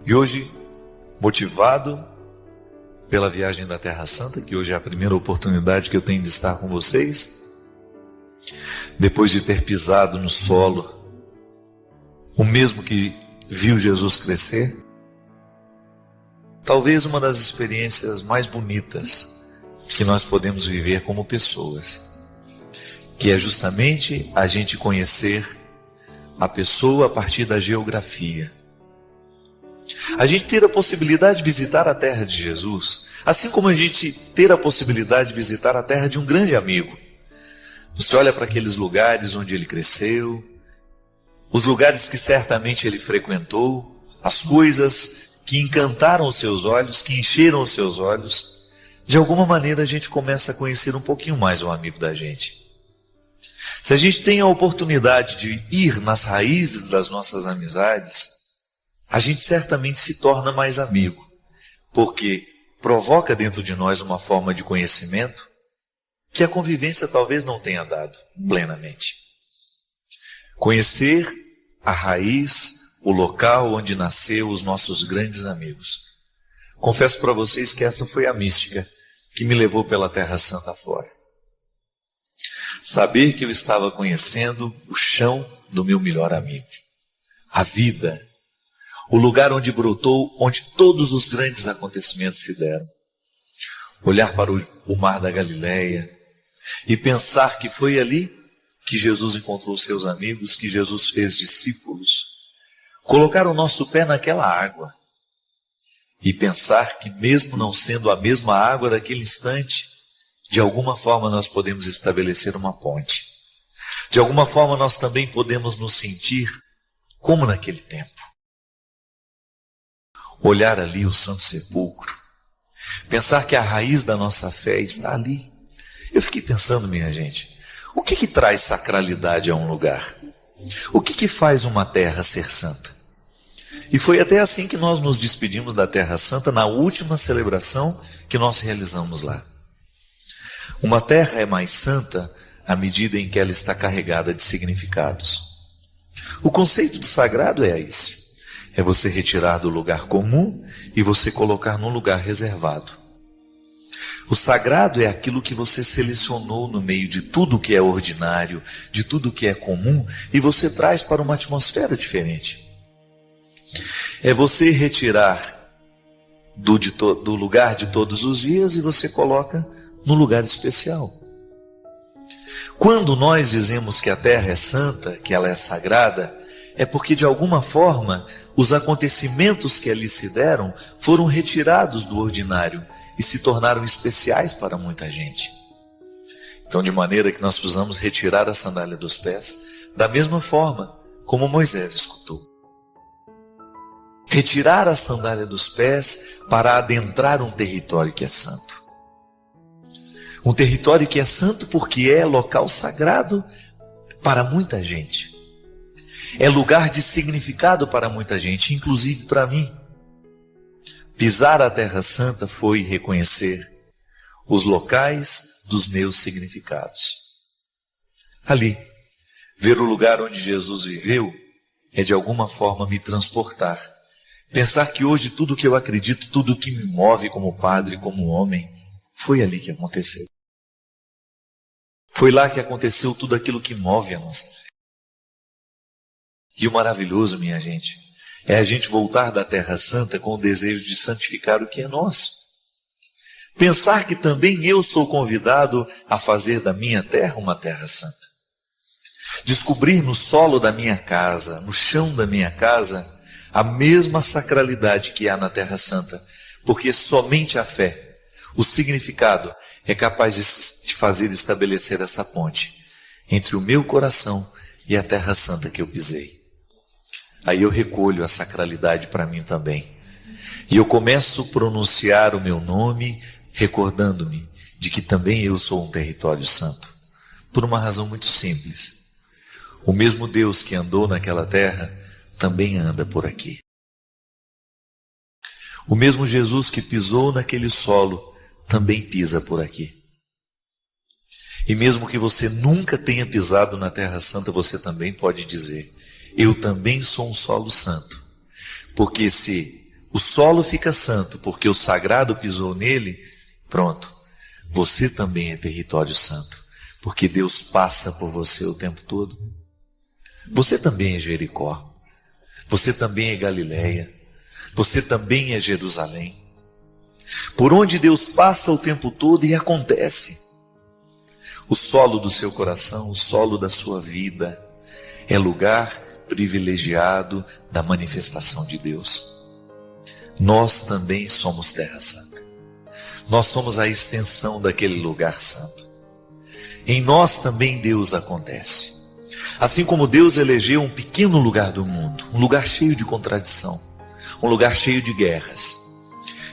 S1: E hoje, motivado pela viagem da Terra Santa, que hoje é a primeira oportunidade que eu tenho de estar com vocês, depois de ter pisado no solo, o mesmo que viu Jesus crescer, talvez uma das experiências mais bonitas que nós podemos viver como pessoas, que é justamente a gente conhecer a pessoa a partir da geografia. A gente ter a possibilidade de visitar a terra de Jesus, assim como a gente ter a possibilidade de visitar a terra de um grande amigo. Você olha para aqueles lugares onde ele cresceu, os lugares que certamente ele frequentou, as coisas que encantaram os seus olhos, que encheram os seus olhos. De alguma maneira a gente começa a conhecer um pouquinho mais o amigo da gente. Se a gente tem a oportunidade de ir nas raízes das nossas amizades, a gente certamente se torna mais amigo, porque provoca dentro de nós uma forma de conhecimento que a convivência talvez não tenha dado plenamente. Conhecer a raiz, o local onde nasceu os nossos grandes amigos. Confesso para vocês que essa foi a mística que me levou pela Terra Santa fora. Saber que eu estava conhecendo o chão do meu melhor amigo, a vida, o lugar onde brotou, onde todos os grandes acontecimentos se deram. Olhar para o mar da Galileia e pensar que foi ali que Jesus encontrou seus amigos, que Jesus fez discípulos. Colocar o nosso pé naquela água e pensar que mesmo não sendo a mesma água daquele instante, de alguma forma nós podemos estabelecer uma ponte. De alguma forma nós também podemos nos sentir como naquele tempo. Olhar ali o Santo Sepulcro, pensar que a raiz da nossa fé está ali. Eu fiquei pensando, minha gente, o que traz sacralidade a um lugar? O que faz uma terra ser santa? E foi até assim que nós nos despedimos da Terra Santa na última celebração que nós realizamos lá. Uma terra é mais santa à medida em que ela está carregada de significados. O conceito de sagrado é esse. É você retirar do lugar comum e você colocar num lugar reservado. O sagrado é aquilo que você selecionou no meio de tudo que é ordinário, de tudo que é comum, e você traz para uma atmosfera diferente. É você retirar do lugar de todos os dias e você coloca no lugar especial. Quando nós dizemos que a terra é santa, que ela é sagrada, é porque de alguma forma os acontecimentos que ali se deram foram retirados do ordinário e se tornaram especiais para muita gente. Então, de maneira que nós precisamos retirar a sandália dos pés, da mesma forma como Moisés escutou. Retirar a sandália dos pés para adentrar um território que é santo. Um território que é santo porque é local sagrado para muita gente. É lugar de significado para muita gente, inclusive para mim. Pisar a Terra Santa foi reconhecer os locais dos meus significados. Ali, ver o lugar onde Jesus viveu é de alguma forma me transportar. Pensar que hoje tudo que eu acredito, tudo que me move como padre, como homem, foi ali que aconteceu. Foi lá que aconteceu tudo aquilo que move a nossa fé. E o maravilhoso, minha gente, é a gente voltar da Terra Santa com o desejo de santificar o que é nosso. Pensar que também eu sou convidado a fazer da minha terra uma terra santa. Descobrir no solo da minha casa, no chão da minha casa, a mesma sacralidade que há na Terra Santa, porque somente a fé, o significado, é capaz de fazer estabelecer essa ponte entre o meu coração e a Terra Santa que eu pisei. Aí eu recolho a sacralidade para mim também. E eu começo a pronunciar o meu nome, recordando-me de que também eu sou um território santo. Por uma razão muito simples. O mesmo Deus que andou naquela terra também anda por aqui. O mesmo Jesus que pisou naquele solo também pisa por aqui. E mesmo que você nunca tenha pisado na Terra Santa, você também pode dizer: eu também sou um solo santo. Porque se o solo fica santo porque o sagrado pisou nele, pronto, você também é território santo, porque Deus passa por você o tempo todo. Você também é Jericó. Você também é Galileia, você também é Jerusalém. Por onde Deus passa o tempo todo e acontece. O solo do seu coração, o solo da sua vida, é lugar privilegiado da manifestação de Deus. Nós também somos terra santa. Nós somos a extensão daquele lugar santo. Em nós também Deus acontece. Assim como Deus elegeu um pequeno lugar do mundo, um lugar cheio de contradição, um lugar cheio de guerras,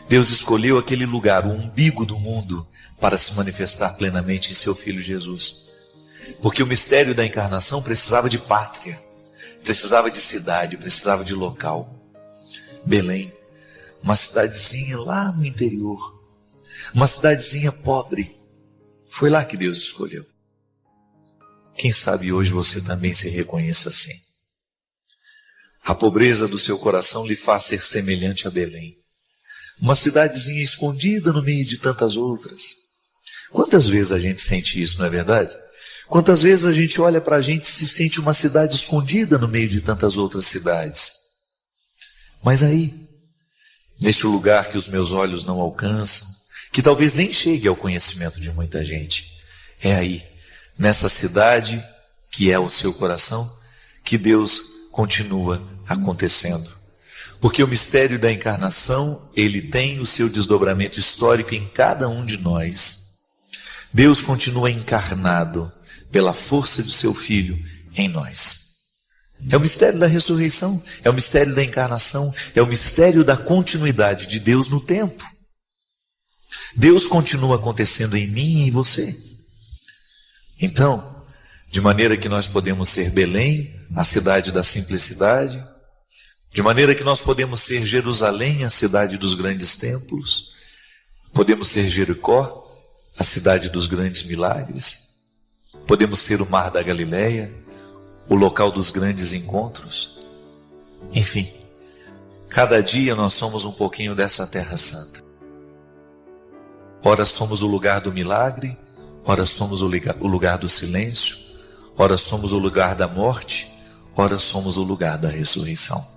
S1: Deus escolheu aquele lugar, o umbigo do mundo, para se manifestar plenamente em seu Filho Jesus. Porque o mistério da encarnação precisava de pátria, precisava de cidade, precisava de local. Belém, uma cidadezinha lá no interior, uma cidadezinha pobre, foi lá que Deus escolheu. Quem sabe hoje você também se reconheça assim. A pobreza do seu coração lhe faz ser semelhante a Belém, uma cidadezinha escondida no meio de tantas outras. Quantas vezes a gente sente isso, não é verdade? Quantas vezes a gente olha para a gente e se sente uma cidade escondida no meio de tantas outras cidades. Mas aí, neste lugar que os meus olhos não alcançam, que talvez nem chegue ao conhecimento de muita gente, é aí, nessa cidade que é o seu coração, que Deus continua acontecendo. Porque o mistério da encarnação, ele tem o seu desdobramento histórico em cada um de nós. Deus continua encarnado pela força do seu Filho em nós. É o mistério da ressurreição, é o mistério da encarnação, é o mistério da continuidade de Deus no tempo. Deus continua acontecendo em mim e em você. Então, de maneira que nós podemos ser Belém, a cidade da simplicidade, de maneira que nós podemos ser Jerusalém, a cidade dos grandes templos, podemos ser Jericó, a cidade dos grandes milagres, podemos ser o mar da Galileia, o local dos grandes encontros. Enfim, cada dia nós somos um pouquinho dessa terra santa. Ora somos o lugar do milagre, ora somos o lugar do silêncio, ora somos o lugar da morte, ora somos o lugar da ressurreição.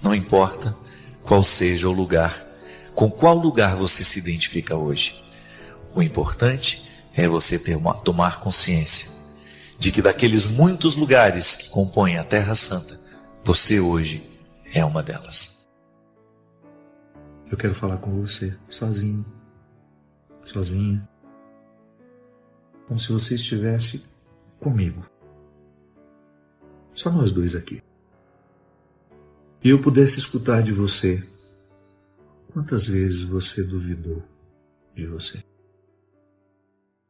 S1: Não importa qual seja o lugar, com qual lugar você se identifica hoje. O importante é você tomar consciência de que daqueles muitos lugares que compõem a Terra Santa, você hoje é uma delas.
S2: Eu quero falar com você, sozinho, sozinha, como se você estivesse comigo. Só nós dois aqui. E eu pudesse escutar de você quantas vezes você duvidou de você.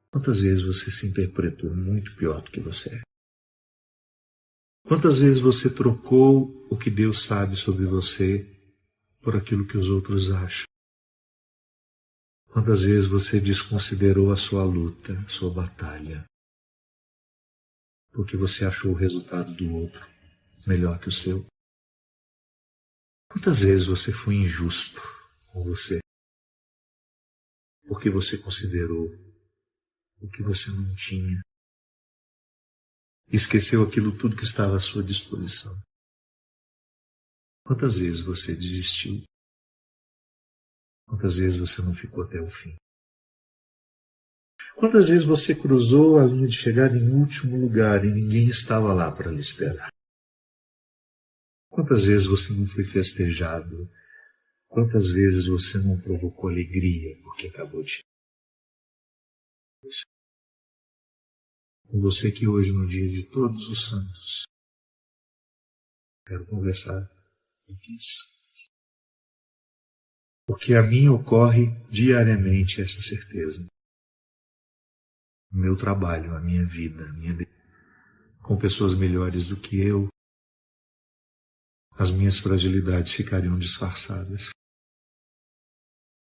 S2: Quantas vezes você se interpretou muito pior do que você é. Quantas vezes você trocou o que Deus sabe sobre você por aquilo que os outros acham. Quantas vezes você desconsiderou a sua luta, a sua batalha, porque você achou o resultado do outro melhor que o seu. Quantas vezes você foi injusto com você, porque você considerou o que você não tinha. Esqueceu aquilo tudo que estava à sua disposição. Quantas vezes você desistiu? Quantas vezes você não ficou até o fim? Quantas vezes você cruzou a linha de chegada em último lugar e ninguém estava lá para lhe esperar? Quantas vezes você não foi festejado? Quantas vezes você não provocou alegria porque acabou de chegar? Com você que hoje, no dia de Todos os Santos, quero conversar com isso. Porque a mim ocorre diariamente essa certeza. O meu trabalho, a minha vida, com pessoas melhores do que eu, as minhas fragilidades ficariam disfarçadas.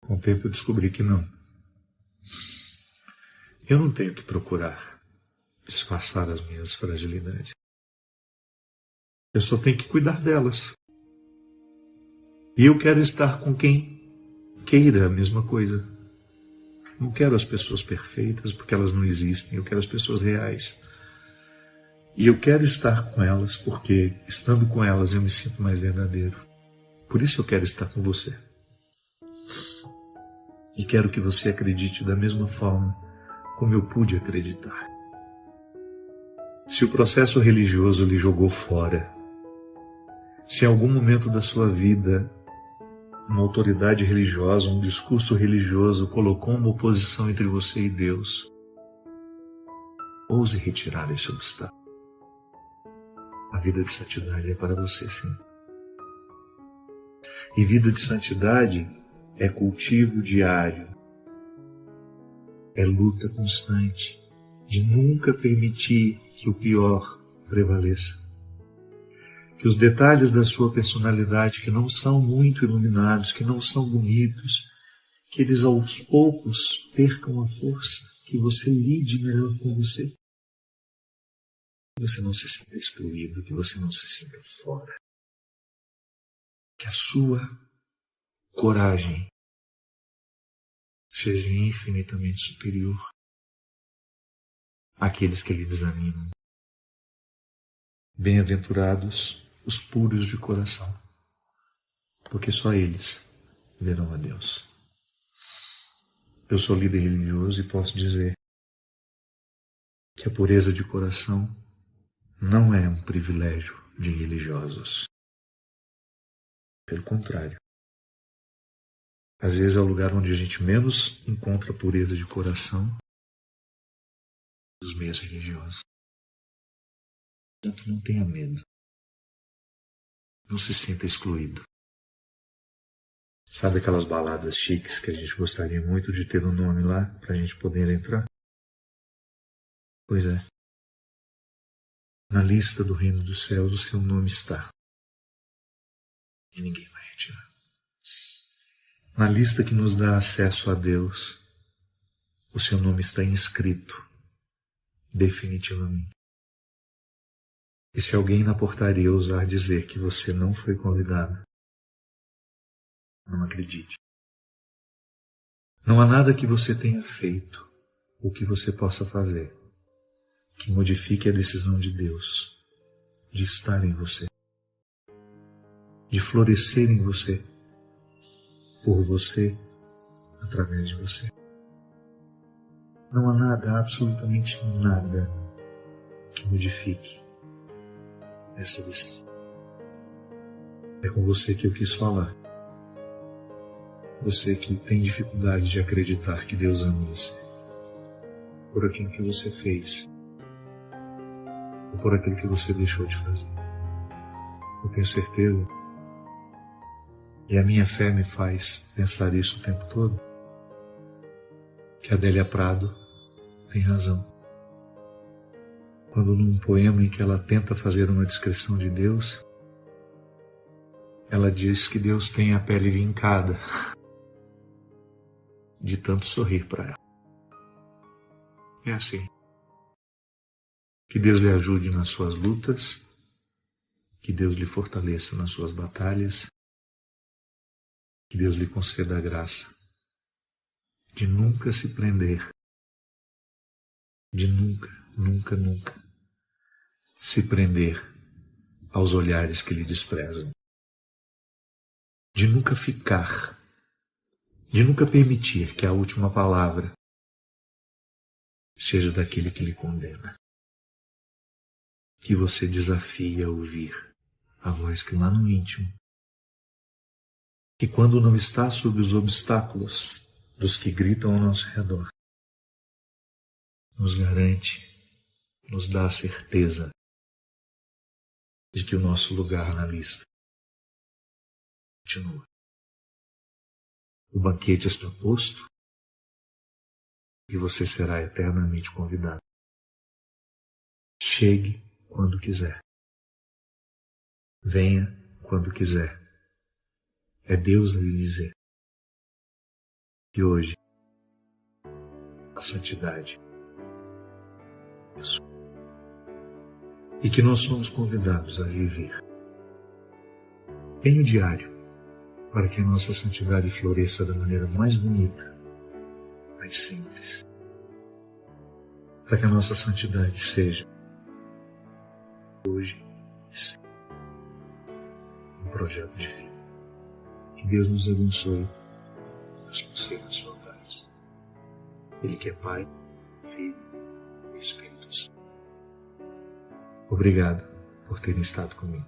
S2: Com o tempo eu descobri que não. Eu não tenho que procurar disfarçar as minhas fragilidades. Eu só tenho que cuidar delas. E eu quero estar com quem queira a mesma coisa. Não quero as pessoas perfeitas, porque elas não existem. Eu quero as pessoas reais. E eu quero estar com elas, porque estando com elas eu me sinto mais verdadeiro. Por isso eu quero estar com você. E quero que você acredite da mesma forma como eu pude acreditar. Se o processo religioso lhe jogou fora, se em algum momento da sua vida uma autoridade religiosa, um discurso religioso colocou uma oposição entre você e Deus, ouse retirar esse obstáculo. A vida de santidade é para você, sim. E vida de santidade é cultivo diário, é luta constante, de nunca permitir que o pior prevaleça. Que os detalhes da sua personalidade, que não são muito iluminados, que não são bonitos, que eles aos poucos percam a força, que você lide melhor com você. Que você não se sinta excluído, que você não se sinta fora. Que a sua coragem seja infinitamente superior àqueles que lhe desanimam. Bem-aventurados os puros de coração, porque só eles verão a Deus. Eu sou líder religioso e posso dizer que a pureza de coração não é um privilégio de religiosos. Pelo contrário. Às vezes é o lugar onde a gente menos encontra pureza de coração dos meios religiosos. Portanto, não tenha medo. Não se sinta excluído. Sabe aquelas baladas chiques que a gente gostaria muito de ter um nome lá para a gente poder entrar? Pois é. Na lista do reino dos céus o seu nome está. E ninguém vai retirar. Na lista que nos dá acesso a Deus, o seu nome está inscrito definitivamente. E se alguém na portaria ousar dizer que você não foi convidado, não acredite. Não há nada que você tenha feito ou que você possa fazer que modifique a decisão de Deus de estar em você, de florescer em você, por você, através de você. Não há nada, absolutamente nada, que modifique essa decisão. É com você que eu quis falar. Você que tem dificuldade de acreditar que Deus ama você. Por aquilo que você fez. Ou por aquilo que você deixou de fazer. Eu tenho certeza, e a minha fé me faz pensar isso o tempo todo, que a Adélia Prado tem razão. Quando num poema em que ela tenta fazer uma descrição de Deus, ela diz que Deus tem a pele vincada de tanto sorrir para ela. É assim. Que Deus lhe ajude nas suas lutas, que Deus lhe fortaleça nas suas batalhas, que Deus lhe conceda a graça de nunca se prender de nunca, nunca, nunca se prender aos olhares que lhe desprezam, de nunca ficar, de nunca permitir que a última palavra seja daquele que lhe condena. Que você desafie a ouvir a voz que lá no íntimo, que quando não está sob os obstáculos dos que gritam ao nosso redor, nos garante, nos dá a certeza de que o nosso lugar na lista continua. O banquete está posto e você será eternamente convidado. Chegue quando quiser. Venha quando quiser. É Deus a lhe dizer que hoje a santidade é sua. E que nós somos convidados a viver em um diário para que a nossa santidade floresça da maneira mais bonita, mais simples. Para que a nossa santidade seja hoje e sempre um projeto de vida. Que Deus nos abençoe, nos conceda a sua paz. Ele que é Pai, Filho e Espírito Santo. Obrigado por terem estado comigo.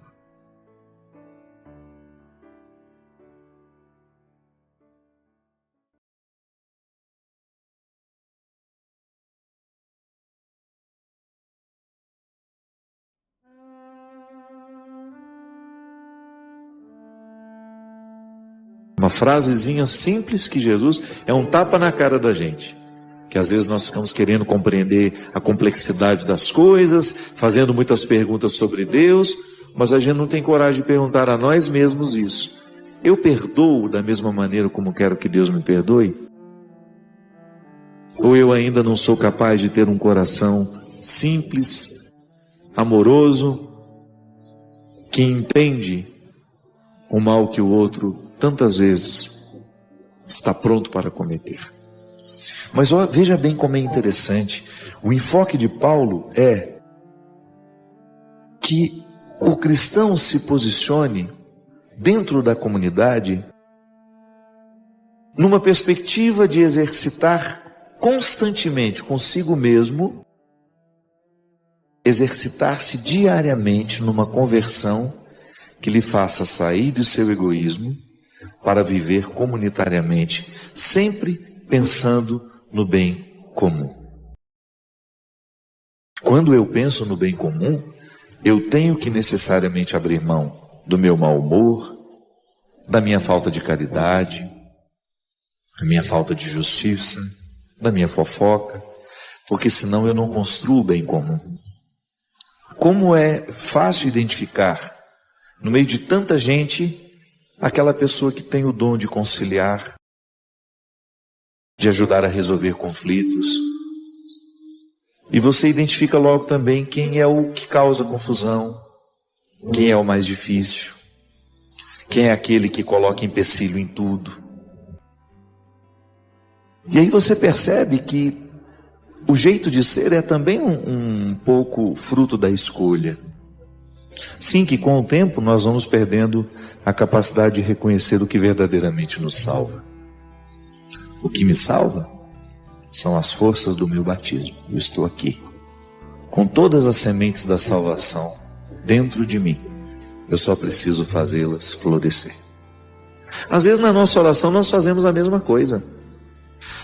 S1: Uma frasezinha simples que Jesus é um tapa na cara da gente. Que às vezes nós ficamos querendo compreender a complexidade das coisas, fazendo muitas perguntas sobre Deus, mas a gente não tem coragem de perguntar a nós mesmos isso. Eu perdoo da mesma maneira como quero que Deus me perdoe? Ou eu ainda não sou capaz de ter um coração simples, amoroso, que entende o mal que o outro tantas vezes está pronto para cometer? Mas veja bem como é interessante. O enfoque de Paulo é que o cristão se posicione dentro da comunidade numa perspectiva de exercitar constantemente consigo mesmo, exercitar-se diariamente numa conversão que lhe faça sair do seu egoísmo para viver comunitariamente, sempre pensando no bem comum. Quando eu penso no bem comum, eu tenho que necessariamente abrir mão do meu mau humor, da minha falta de caridade, da minha falta de justiça, da minha fofoca, porque senão eu não construo o bem comum. Como é fácil identificar, no meio de tanta gente, aquela pessoa que tem o dom de conciliar, de ajudar a resolver conflitos. E você identifica logo também quem é o que causa confusão, quem é o mais difícil, quem é aquele que coloca empecilho em tudo. E aí você percebe que o jeito de ser é também um pouco fruto da escolha. Sim, que com o tempo nós vamos perdendo a capacidade de reconhecer o que verdadeiramente nos salva. O que me salva são as forças do meu batismo. Eu estou aqui, com todas as sementes da salvação dentro de mim. Eu só preciso fazê-las florescer. Às vezes na nossa oração nós fazemos a mesma coisa.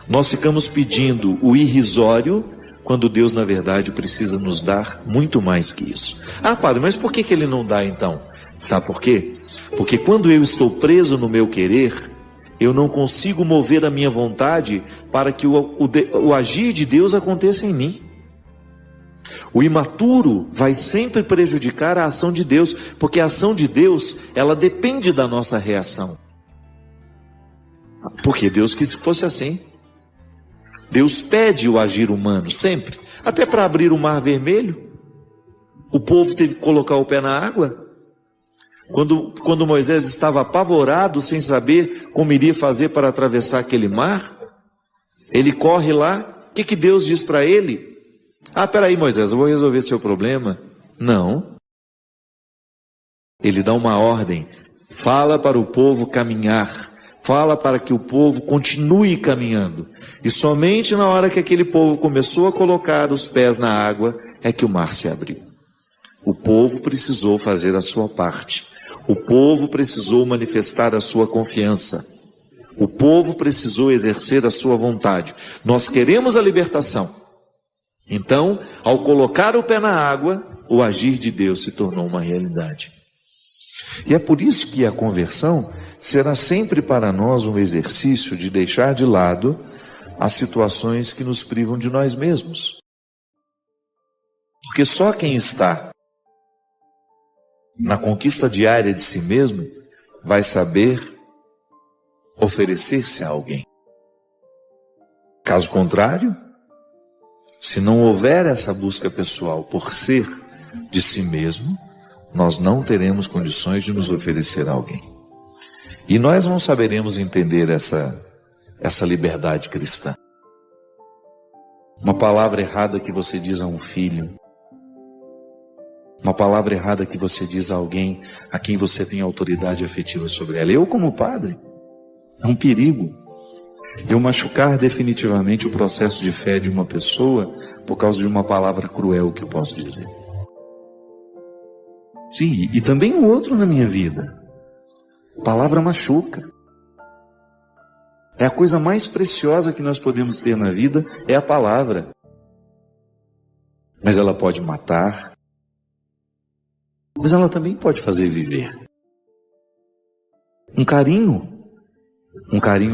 S1: Nós ficamos pedindo o irrisório, quando Deus na verdade precisa nos dar muito mais que isso. Ah, padre, mas por que ele não dá então? Sabe por quê? Porque quando eu estou preso no meu querer, eu não consigo mover a minha vontade para que o agir de Deus aconteça em mim. O imaturo vai sempre prejudicar a ação de Deus, porque a ação de Deus, ela depende da nossa reação. Porque Deus quis que fosse assim. Deus pede o agir humano, sempre. Até para abrir o mar vermelho, o povo teve que colocar o pé na água. Quando Moisés estava apavorado, sem saber como iria fazer para atravessar aquele mar, ele corre lá, o que Deus diz para ele? Ah, peraí, Moisés, eu vou resolver seu problema. Não. Ele dá uma ordem. Fala para o povo caminhar. Fala para que o povo continue caminhando. E somente na hora que aquele povo começou a colocar os pés na água, é que o mar se abriu. O povo precisou fazer a sua parte. O povo precisou manifestar a sua confiança. O povo precisou exercer a sua vontade. Nós queremos a libertação. Então, ao colocar o pé na água, o agir de Deus se tornou uma realidade. E é por isso que a conversão será sempre para nós um exercício de deixar de lado as situações que nos privam de nós mesmos. Porque só quem está na conquista diária de si mesmo vai saber oferecer-se a alguém. Caso contrário, se não houver essa busca pessoal por ser de si mesmo, nós não teremos condições de nos oferecer a alguém. E nós não saberemos entender essa liberdade cristã. Uma palavra errada que você diz a um filho, uma palavra errada que você diz a alguém a quem você tem autoridade afetiva sobre ela. Eu, como padre, é um perigo eu machucar definitivamente o processo de fé de uma pessoa por causa de uma palavra cruel que eu posso dizer. Sim, e também o outro na minha vida. Palavra machuca. É a coisa mais preciosa que nós podemos ter na vida, é a palavra. Mas ela pode matar, mas ela também pode fazer viver. Um carinho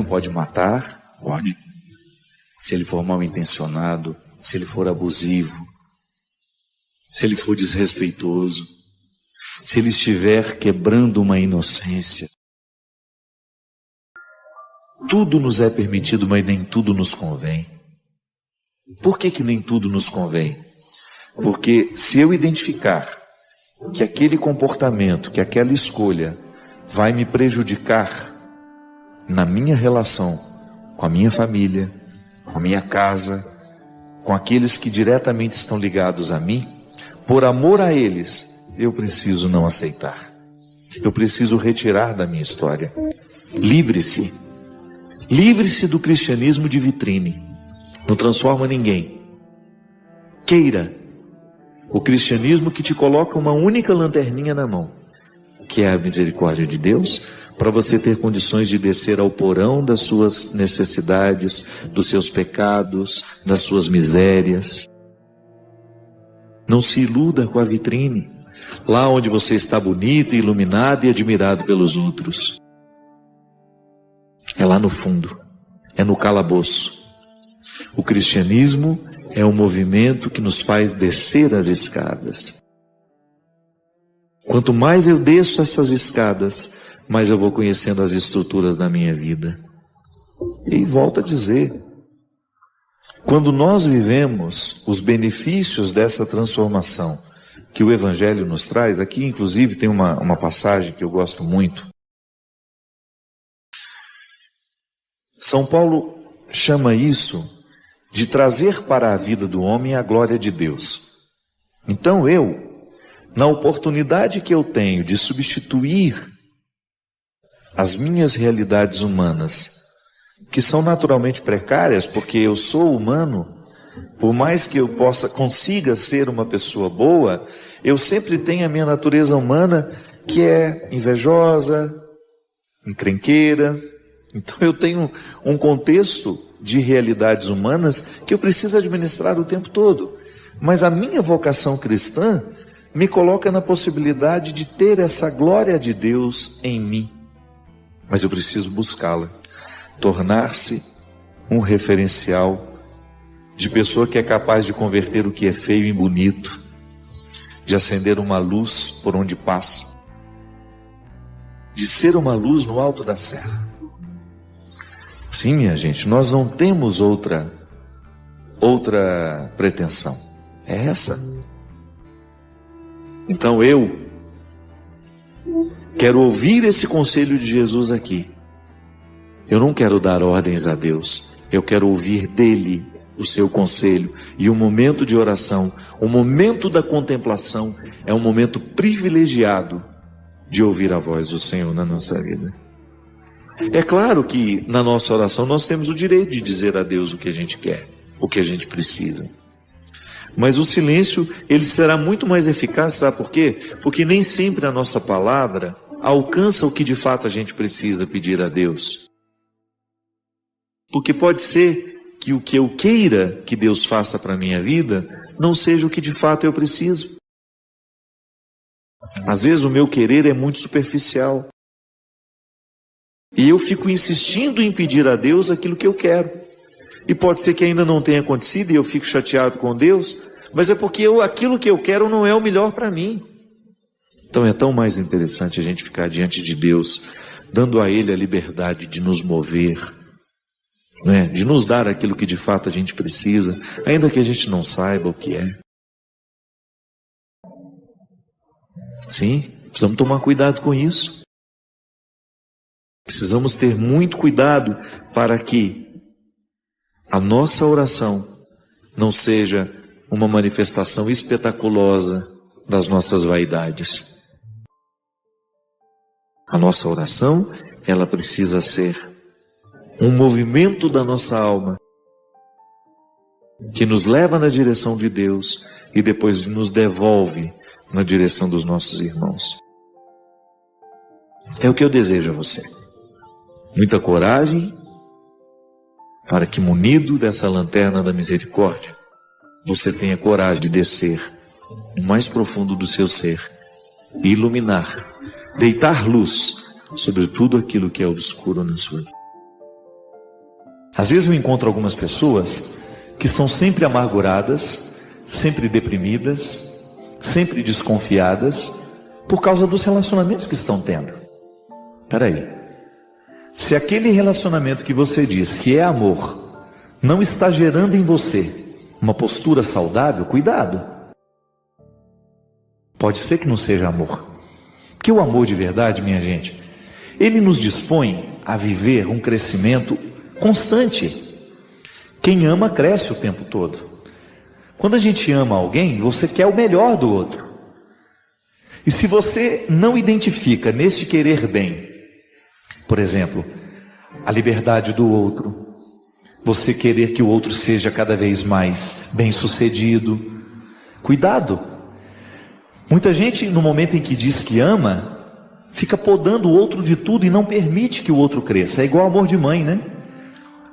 S1: pode matar, pode. Se ele for mal intencionado, se ele for abusivo, se ele for desrespeitoso, se ele estiver quebrando uma inocência. Tudo nos é permitido, mas nem tudo nos convém. Por que nem tudo nos convém? Porque se eu identificar que aquele comportamento, que aquela escolha vai me prejudicar na minha relação com a minha família, com a minha casa, com aqueles que diretamente estão ligados a mim, por amor a eles, eu preciso não aceitar. Eu preciso retirar da minha história. Livre-se. Livre-se do cristianismo de vitrine. Não transforma ninguém. Queira o cristianismo que te coloca uma única lanterninha na mão, que é a misericórdia de Deus, para você ter condições de descer ao porão das suas necessidades, dos seus pecados, das suas misérias. Não se iluda com a vitrine, lá onde você está bonito, iluminado e admirado pelos outros. É lá no fundo, é no calabouço. O cristianismo é um movimento que nos faz descer as escadas. Quanto mais eu desço essas escadas, mais eu vou conhecendo as estruturas da minha vida. E volto a dizer, quando nós vivemos os benefícios dessa transformação que o Evangelho nos traz, aqui inclusive tem uma passagem que eu gosto muito. São Paulo chama isso de trazer para a vida do homem a glória de Deus. Então na oportunidade que eu tenho de substituir as minhas realidades humanas, que são naturalmente precárias, porque eu sou humano, por mais que eu consiga ser uma pessoa boa, eu sempre tenho a minha natureza humana que é invejosa, encrenqueira. Então eu tenho um contexto de realidades humanas que eu preciso administrar o tempo todo. Mas a minha vocação cristã me coloca na possibilidade de ter essa glória de Deus em mim. Mas eu preciso buscá-la, tornar-se um referencial de pessoa que é capaz de converter o que é feio em bonito, de acender uma luz por onde passa, de ser uma luz no alto da serra. Sim, minha gente, nós não temos outra pretensão. É essa. Então eu quero ouvir esse conselho de Jesus aqui. Eu não quero dar ordens a Deus. Eu quero ouvir dele
S4: o seu conselho. E o momento de oração, o momento da contemplação, é um momento privilegiado de ouvir a voz do Senhor na nossa vida. É claro que na nossa oração nós temos o direito de dizer a Deus o que a gente quer, o que a gente precisa. Mas o silêncio, ele será muito mais eficaz, sabe por quê? Porque nem sempre a nossa palavra alcança o que de fato a gente precisa pedir a Deus. Porque pode ser que o que eu queira que Deus faça para a minha vida não seja o que de fato eu preciso. Às vezes o meu querer é muito superficial. E eu fico insistindo em pedir a Deus aquilo que eu quero. E pode ser que ainda não tenha acontecido e eu fico chateado com Deus, mas é porque aquilo que eu quero não é o melhor para mim. Então é tão mais interessante a gente ficar diante de Deus, dando a Ele a liberdade de nos mover, né? De nos dar aquilo que de fato a gente precisa, ainda que a gente não saiba o que é. Sim, precisamos tomar cuidado com isso. Precisamos ter muito cuidado para que a nossa oração não seja uma manifestação espetaculosa das nossas vaidades. A nossa oração, ela precisa ser um movimento da nossa alma que nos leva na direção de Deus e depois nos devolve na direção dos nossos irmãos. É o que eu desejo a você. Muita coragem para que, munido dessa lanterna da misericórdia, você tenha coragem de descer no mais profundo do seu ser e iluminar, deitar luz sobre tudo aquilo que é obscuro na sua vida.
S1: Às vezes eu encontro algumas pessoas que estão sempre amarguradas, sempre deprimidas, sempre desconfiadas por causa dos relacionamentos que estão tendo. Espera aí. Se aquele relacionamento que você diz que é amor não está gerando em você uma postura saudável, cuidado. Pode ser que não seja amor. Porque o amor de verdade, minha gente, ele nos dispõe a viver um crescimento constante. Quem ama cresce o tempo todo. Quando a gente ama alguém, você quer o melhor do outro. E se você não identifica nesse querer bem, por exemplo, a liberdade do outro, você querer que o outro seja cada vez mais bem-sucedido, cuidado. Muita gente, no momento em que diz que ama, fica podando o outro de tudo e não permite que o outro cresça. É igual amor de mãe, né?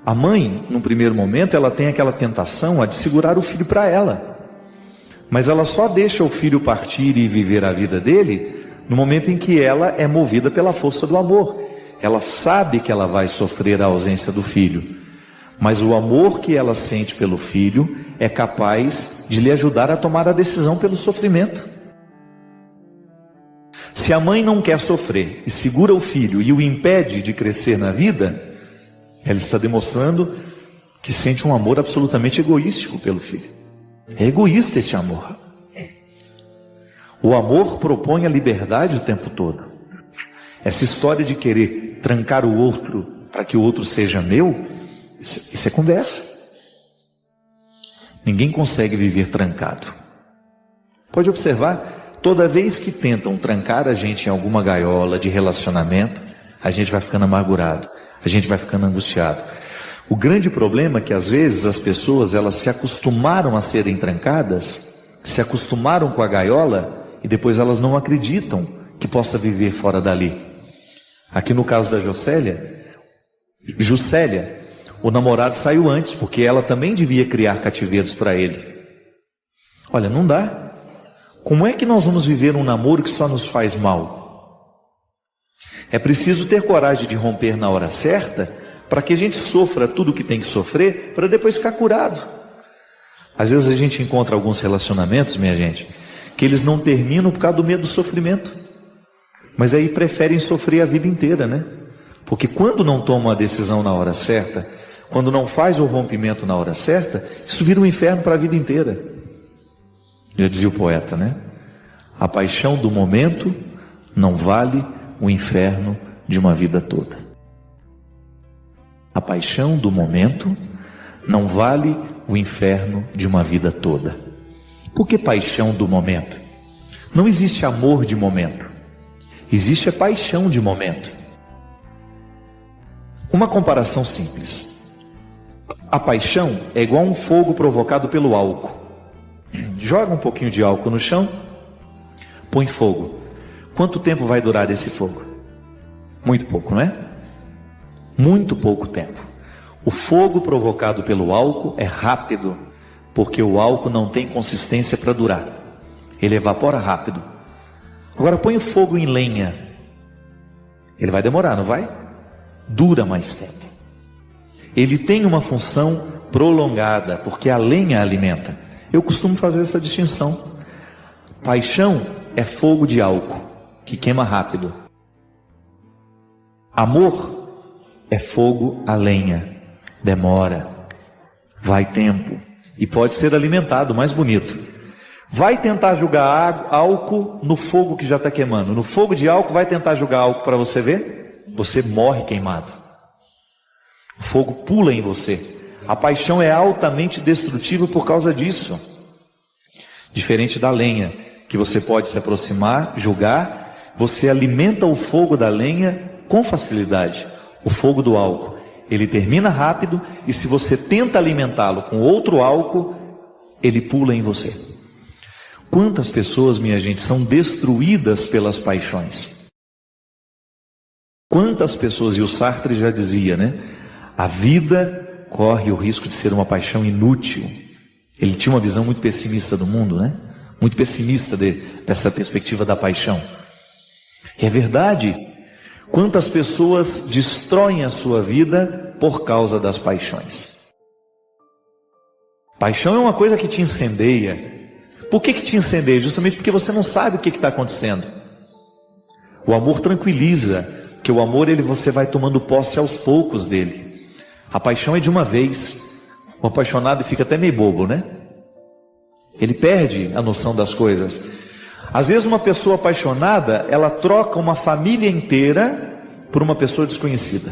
S1: A mãe, num primeiro momento, ela tem aquela tentação de segurar o filho para ela. Mas ela só deixa o filho partir e viver a vida dele no momento em que ela é movida pela força do amor. Ela sabe que ela vai sofrer a ausência do filho, mas o amor que ela sente pelo filho é capaz de lhe ajudar a tomar a decisão pelo sofrimento. Se a mãe não quer sofrer e segura o filho e o impede de crescer na vida, ela está demonstrando que sente um amor absolutamente egoístico pelo filho. É egoísta esse amor. O amor propõe a liberdade o tempo todo. Essa história de querer trancar o outro para que o outro seja meu, isso é conversa. Ninguém consegue viver trancado. Pode observar, toda vez que tentam trancar a gente em alguma gaiola de relacionamento, a gente vai ficando amargurado, a gente vai ficando angustiado. O grande problema é que às vezes as pessoas, elas se acostumaram a serem trancadas, se acostumaram com a gaiola e depois elas não acreditam que possa viver fora dali. Aqui no caso da Juscelia, o namorado saiu antes, porque ela também devia criar cativeiros para ele. Olha, não dá. Como é que nós vamos viver um namoro que só nos faz mal? É preciso ter coragem de romper na hora certa, para que a gente sofra tudo o que tem que sofrer, para depois ficar curado. Às vezes a gente encontra alguns relacionamentos, minha gente, que eles não terminam por causa do medo do sofrimento. Mas aí preferem sofrer a vida inteira, né? Porque quando não toma a decisão na hora certa, quando não faz o rompimento na hora certa, isso vira um inferno para a vida inteira. Já dizia o poeta, né? A paixão do momento não vale o inferno de uma vida toda. A paixão do momento não vale o inferno de uma vida toda. Por que paixão do momento? Não existe amor de momento. Existe a paixão de momento. Uma comparação simples. A paixão é igual a um fogo provocado pelo álcool. Joga um pouquinho de álcool no chão, põe fogo. Quanto tempo vai durar esse fogo? Muito pouco, não é? Muito pouco tempo. O fogo provocado pelo álcool é rápido, porque o álcool não tem consistência para durar. Ele evapora rápido. Agora põe o fogo em lenha. Ele vai demorar, não vai? Dura mais tempo. Ele tem uma função prolongada, porque a lenha alimenta. Eu costumo fazer essa distinção. Paixão é fogo de álcool, que queima rápido. Amor é fogo a lenha. Demora, vai tempo, e pode ser alimentado, mais bonito. Vai tentar jogar álcool no fogo que já está queimando. No fogo de álcool, vai tentar jogar álcool para você ver? Você morre queimado. O fogo pula em você. A paixão é altamente destrutiva por causa disso. Diferente da lenha, que você pode se aproximar, jogar, você alimenta o fogo da lenha com facilidade. O fogo do álcool, ele termina rápido, e se você tenta alimentá-lo com outro álcool, ele pula em você. Quantas pessoas, minha gente, são destruídas pelas paixões? Quantas pessoas, e o Sartre já dizia, né? A vida corre o risco de ser uma paixão inútil. Ele tinha uma visão muito pessimista do mundo, né? Muito pessimista dessa perspectiva da paixão. E é verdade. Quantas pessoas destroem a sua vida por causa das paixões? Paixão é uma coisa que te incendeia. Por que te incendeia? Justamente porque você não sabe o que está acontecendo. O amor tranquiliza, porque o amor você vai tomando posse aos poucos dele. A paixão é de uma vez. O apaixonado fica até meio bobo, né? Ele perde a noção das coisas. Às vezes uma pessoa apaixonada, ela troca uma família inteira por uma pessoa desconhecida.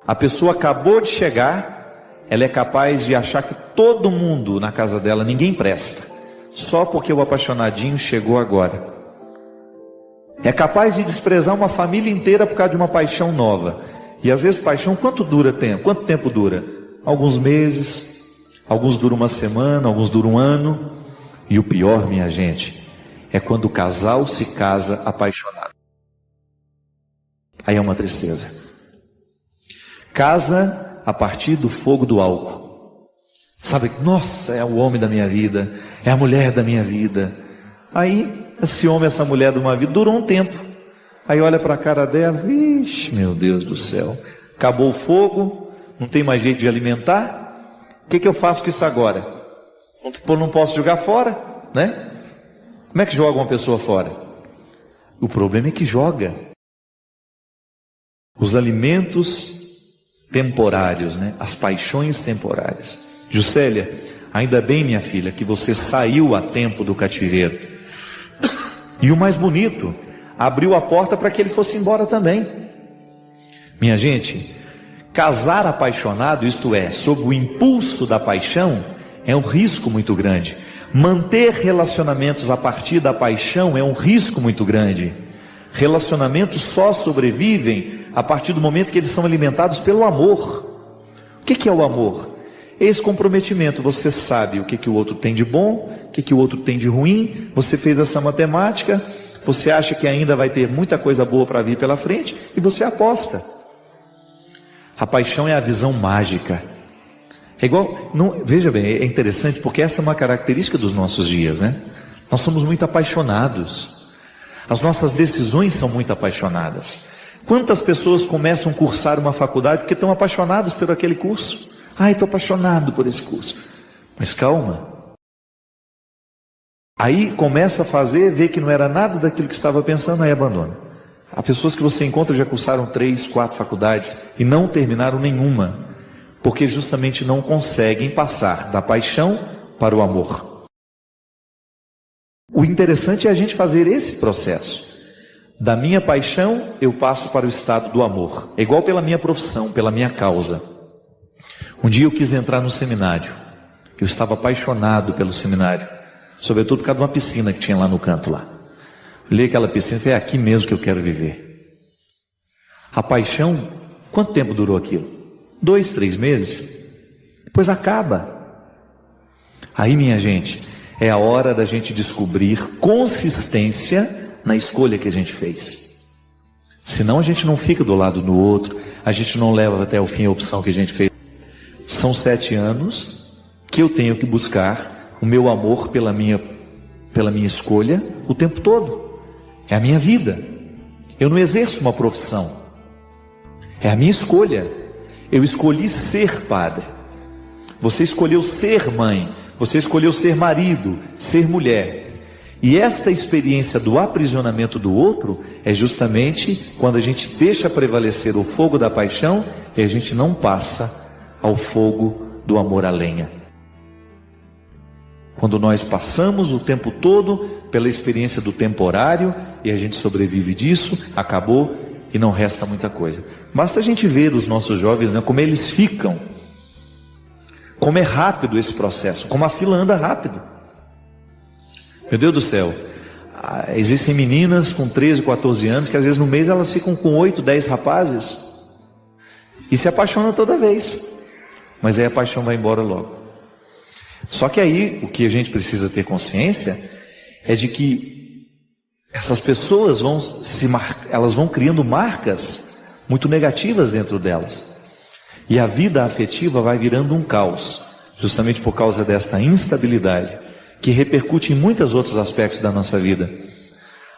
S1: A pessoa acabou de chegar, ela é capaz de achar que todo mundo na casa dela, ninguém presta, só porque o apaixonadinho chegou agora. É capaz de desprezar uma família inteira por causa de uma paixão nova. E às vezes paixão, quanto tempo dura? Alguns meses, alguns duram uma semana, alguns duram um ano. E o pior, minha gente, é quando o casal se casa apaixonado. Aí é uma tristeza. Casa a partir do fogo do álcool. Sabe, nossa, é o homem da minha vida, é a mulher da minha vida. Aí, esse homem, essa mulher de uma vida, durou um tempo. Aí olha para a cara dela, ixi, meu Deus do céu, acabou o fogo, não tem mais jeito de alimentar. O que eu faço com isso agora? Não posso jogar fora, né? Como é que joga uma pessoa fora? O problema é que joga. Os alimentos temporários, né? As paixões temporárias. Juscelia, ainda bem, minha filha, que você saiu a tempo do cativeiro. E o mais bonito, abriu a porta para que ele fosse embora também. Minha gente, casar apaixonado, isto é, sob o impulso da paixão, é um risco muito grande. Manter relacionamentos a partir da paixão é um risco muito grande. Relacionamentos só sobrevivem a partir do momento que eles são alimentados pelo amor. O que é o amor? Esse comprometimento. Você sabe o que o outro tem de bom, o que o outro tem de ruim. Você fez essa matemática, você acha que ainda vai ter muita coisa boa para vir pela frente, e você aposta. A paixão é a visão mágica. É igual, veja bem, é interessante porque essa é uma característica dos nossos dias, né? Nós somos muito apaixonados. As nossas decisões são muito apaixonadas. Quantas pessoas começam a cursar uma faculdade porque estão apaixonados por aquele curso? Estou apaixonado por esse curso. Mas calma. Aí começa a fazer, vê que não era nada daquilo que estava pensando, aí abandona. Há pessoas que você encontra já cursaram 3, 4 faculdades e não terminaram nenhuma, porque justamente não conseguem passar da paixão para o amor. O interessante é a gente fazer esse processo. Da minha paixão, eu passo para o estado do amor. É igual pela minha profissão, pela minha causa. Um dia eu quis entrar no seminário. Eu estava apaixonado pelo seminário, sobretudo por causa de uma piscina que tinha lá no canto lá. Olhei aquela piscina e falei, é aqui mesmo que eu quero viver. A paixão, quanto tempo durou aquilo? 2, 3 meses? Depois acaba. Aí, minha gente, é a hora da gente descobrir consistência na escolha que a gente fez. Senão a gente não fica do lado do outro, a gente não leva até o fim a opção que a gente fez. São 7 anos que eu tenho que buscar o meu amor pela minha escolha o tempo todo. É a minha vida. Eu não exerço uma profissão. É a minha escolha. Eu escolhi ser padre. Você escolheu ser mãe. Você escolheu ser marido, ser mulher. E esta experiência do aprisionamento do outro é justamente quando a gente deixa prevalecer o fogo da paixão e a gente não passa ao fogo do amor à lenha. Quando nós passamos o tempo todo pela experiência do temporário e a gente sobrevive disso, acabou e não resta muita coisa. Basta a gente ver os nossos jovens, né, como eles ficam, como é rápido esse processo, como a fila anda rápido. Meu Deus do céu, existem meninas com 13, 14 anos que às vezes no mês elas ficam com 8, 10 rapazes e se apaixonam toda vez, mas aí a paixão vai embora logo. Só que aí o que a gente precisa ter consciência é de que essas pessoas elas vão criando marcas muito negativas dentro delas. E a vida afetiva vai virando um caos, justamente por causa desta instabilidade, que repercute em muitos outros aspectos da nossa vida.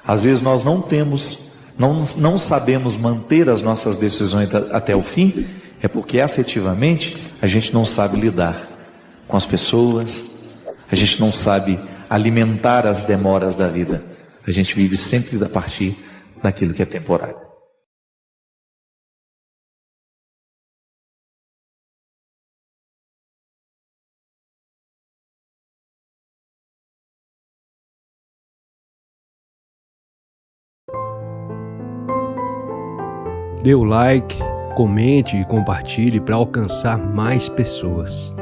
S1: Às vezes nós não sabemos manter as nossas decisões até o fim, é porque afetivamente a gente não sabe lidar com as pessoas, a gente não sabe alimentar as demoras da vida. A gente vive sempre a partir daquilo que é temporário.
S7: Dê o like, comente e compartilhe para alcançar mais pessoas.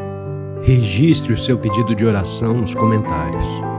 S7: Registre o seu pedido de oração nos comentários.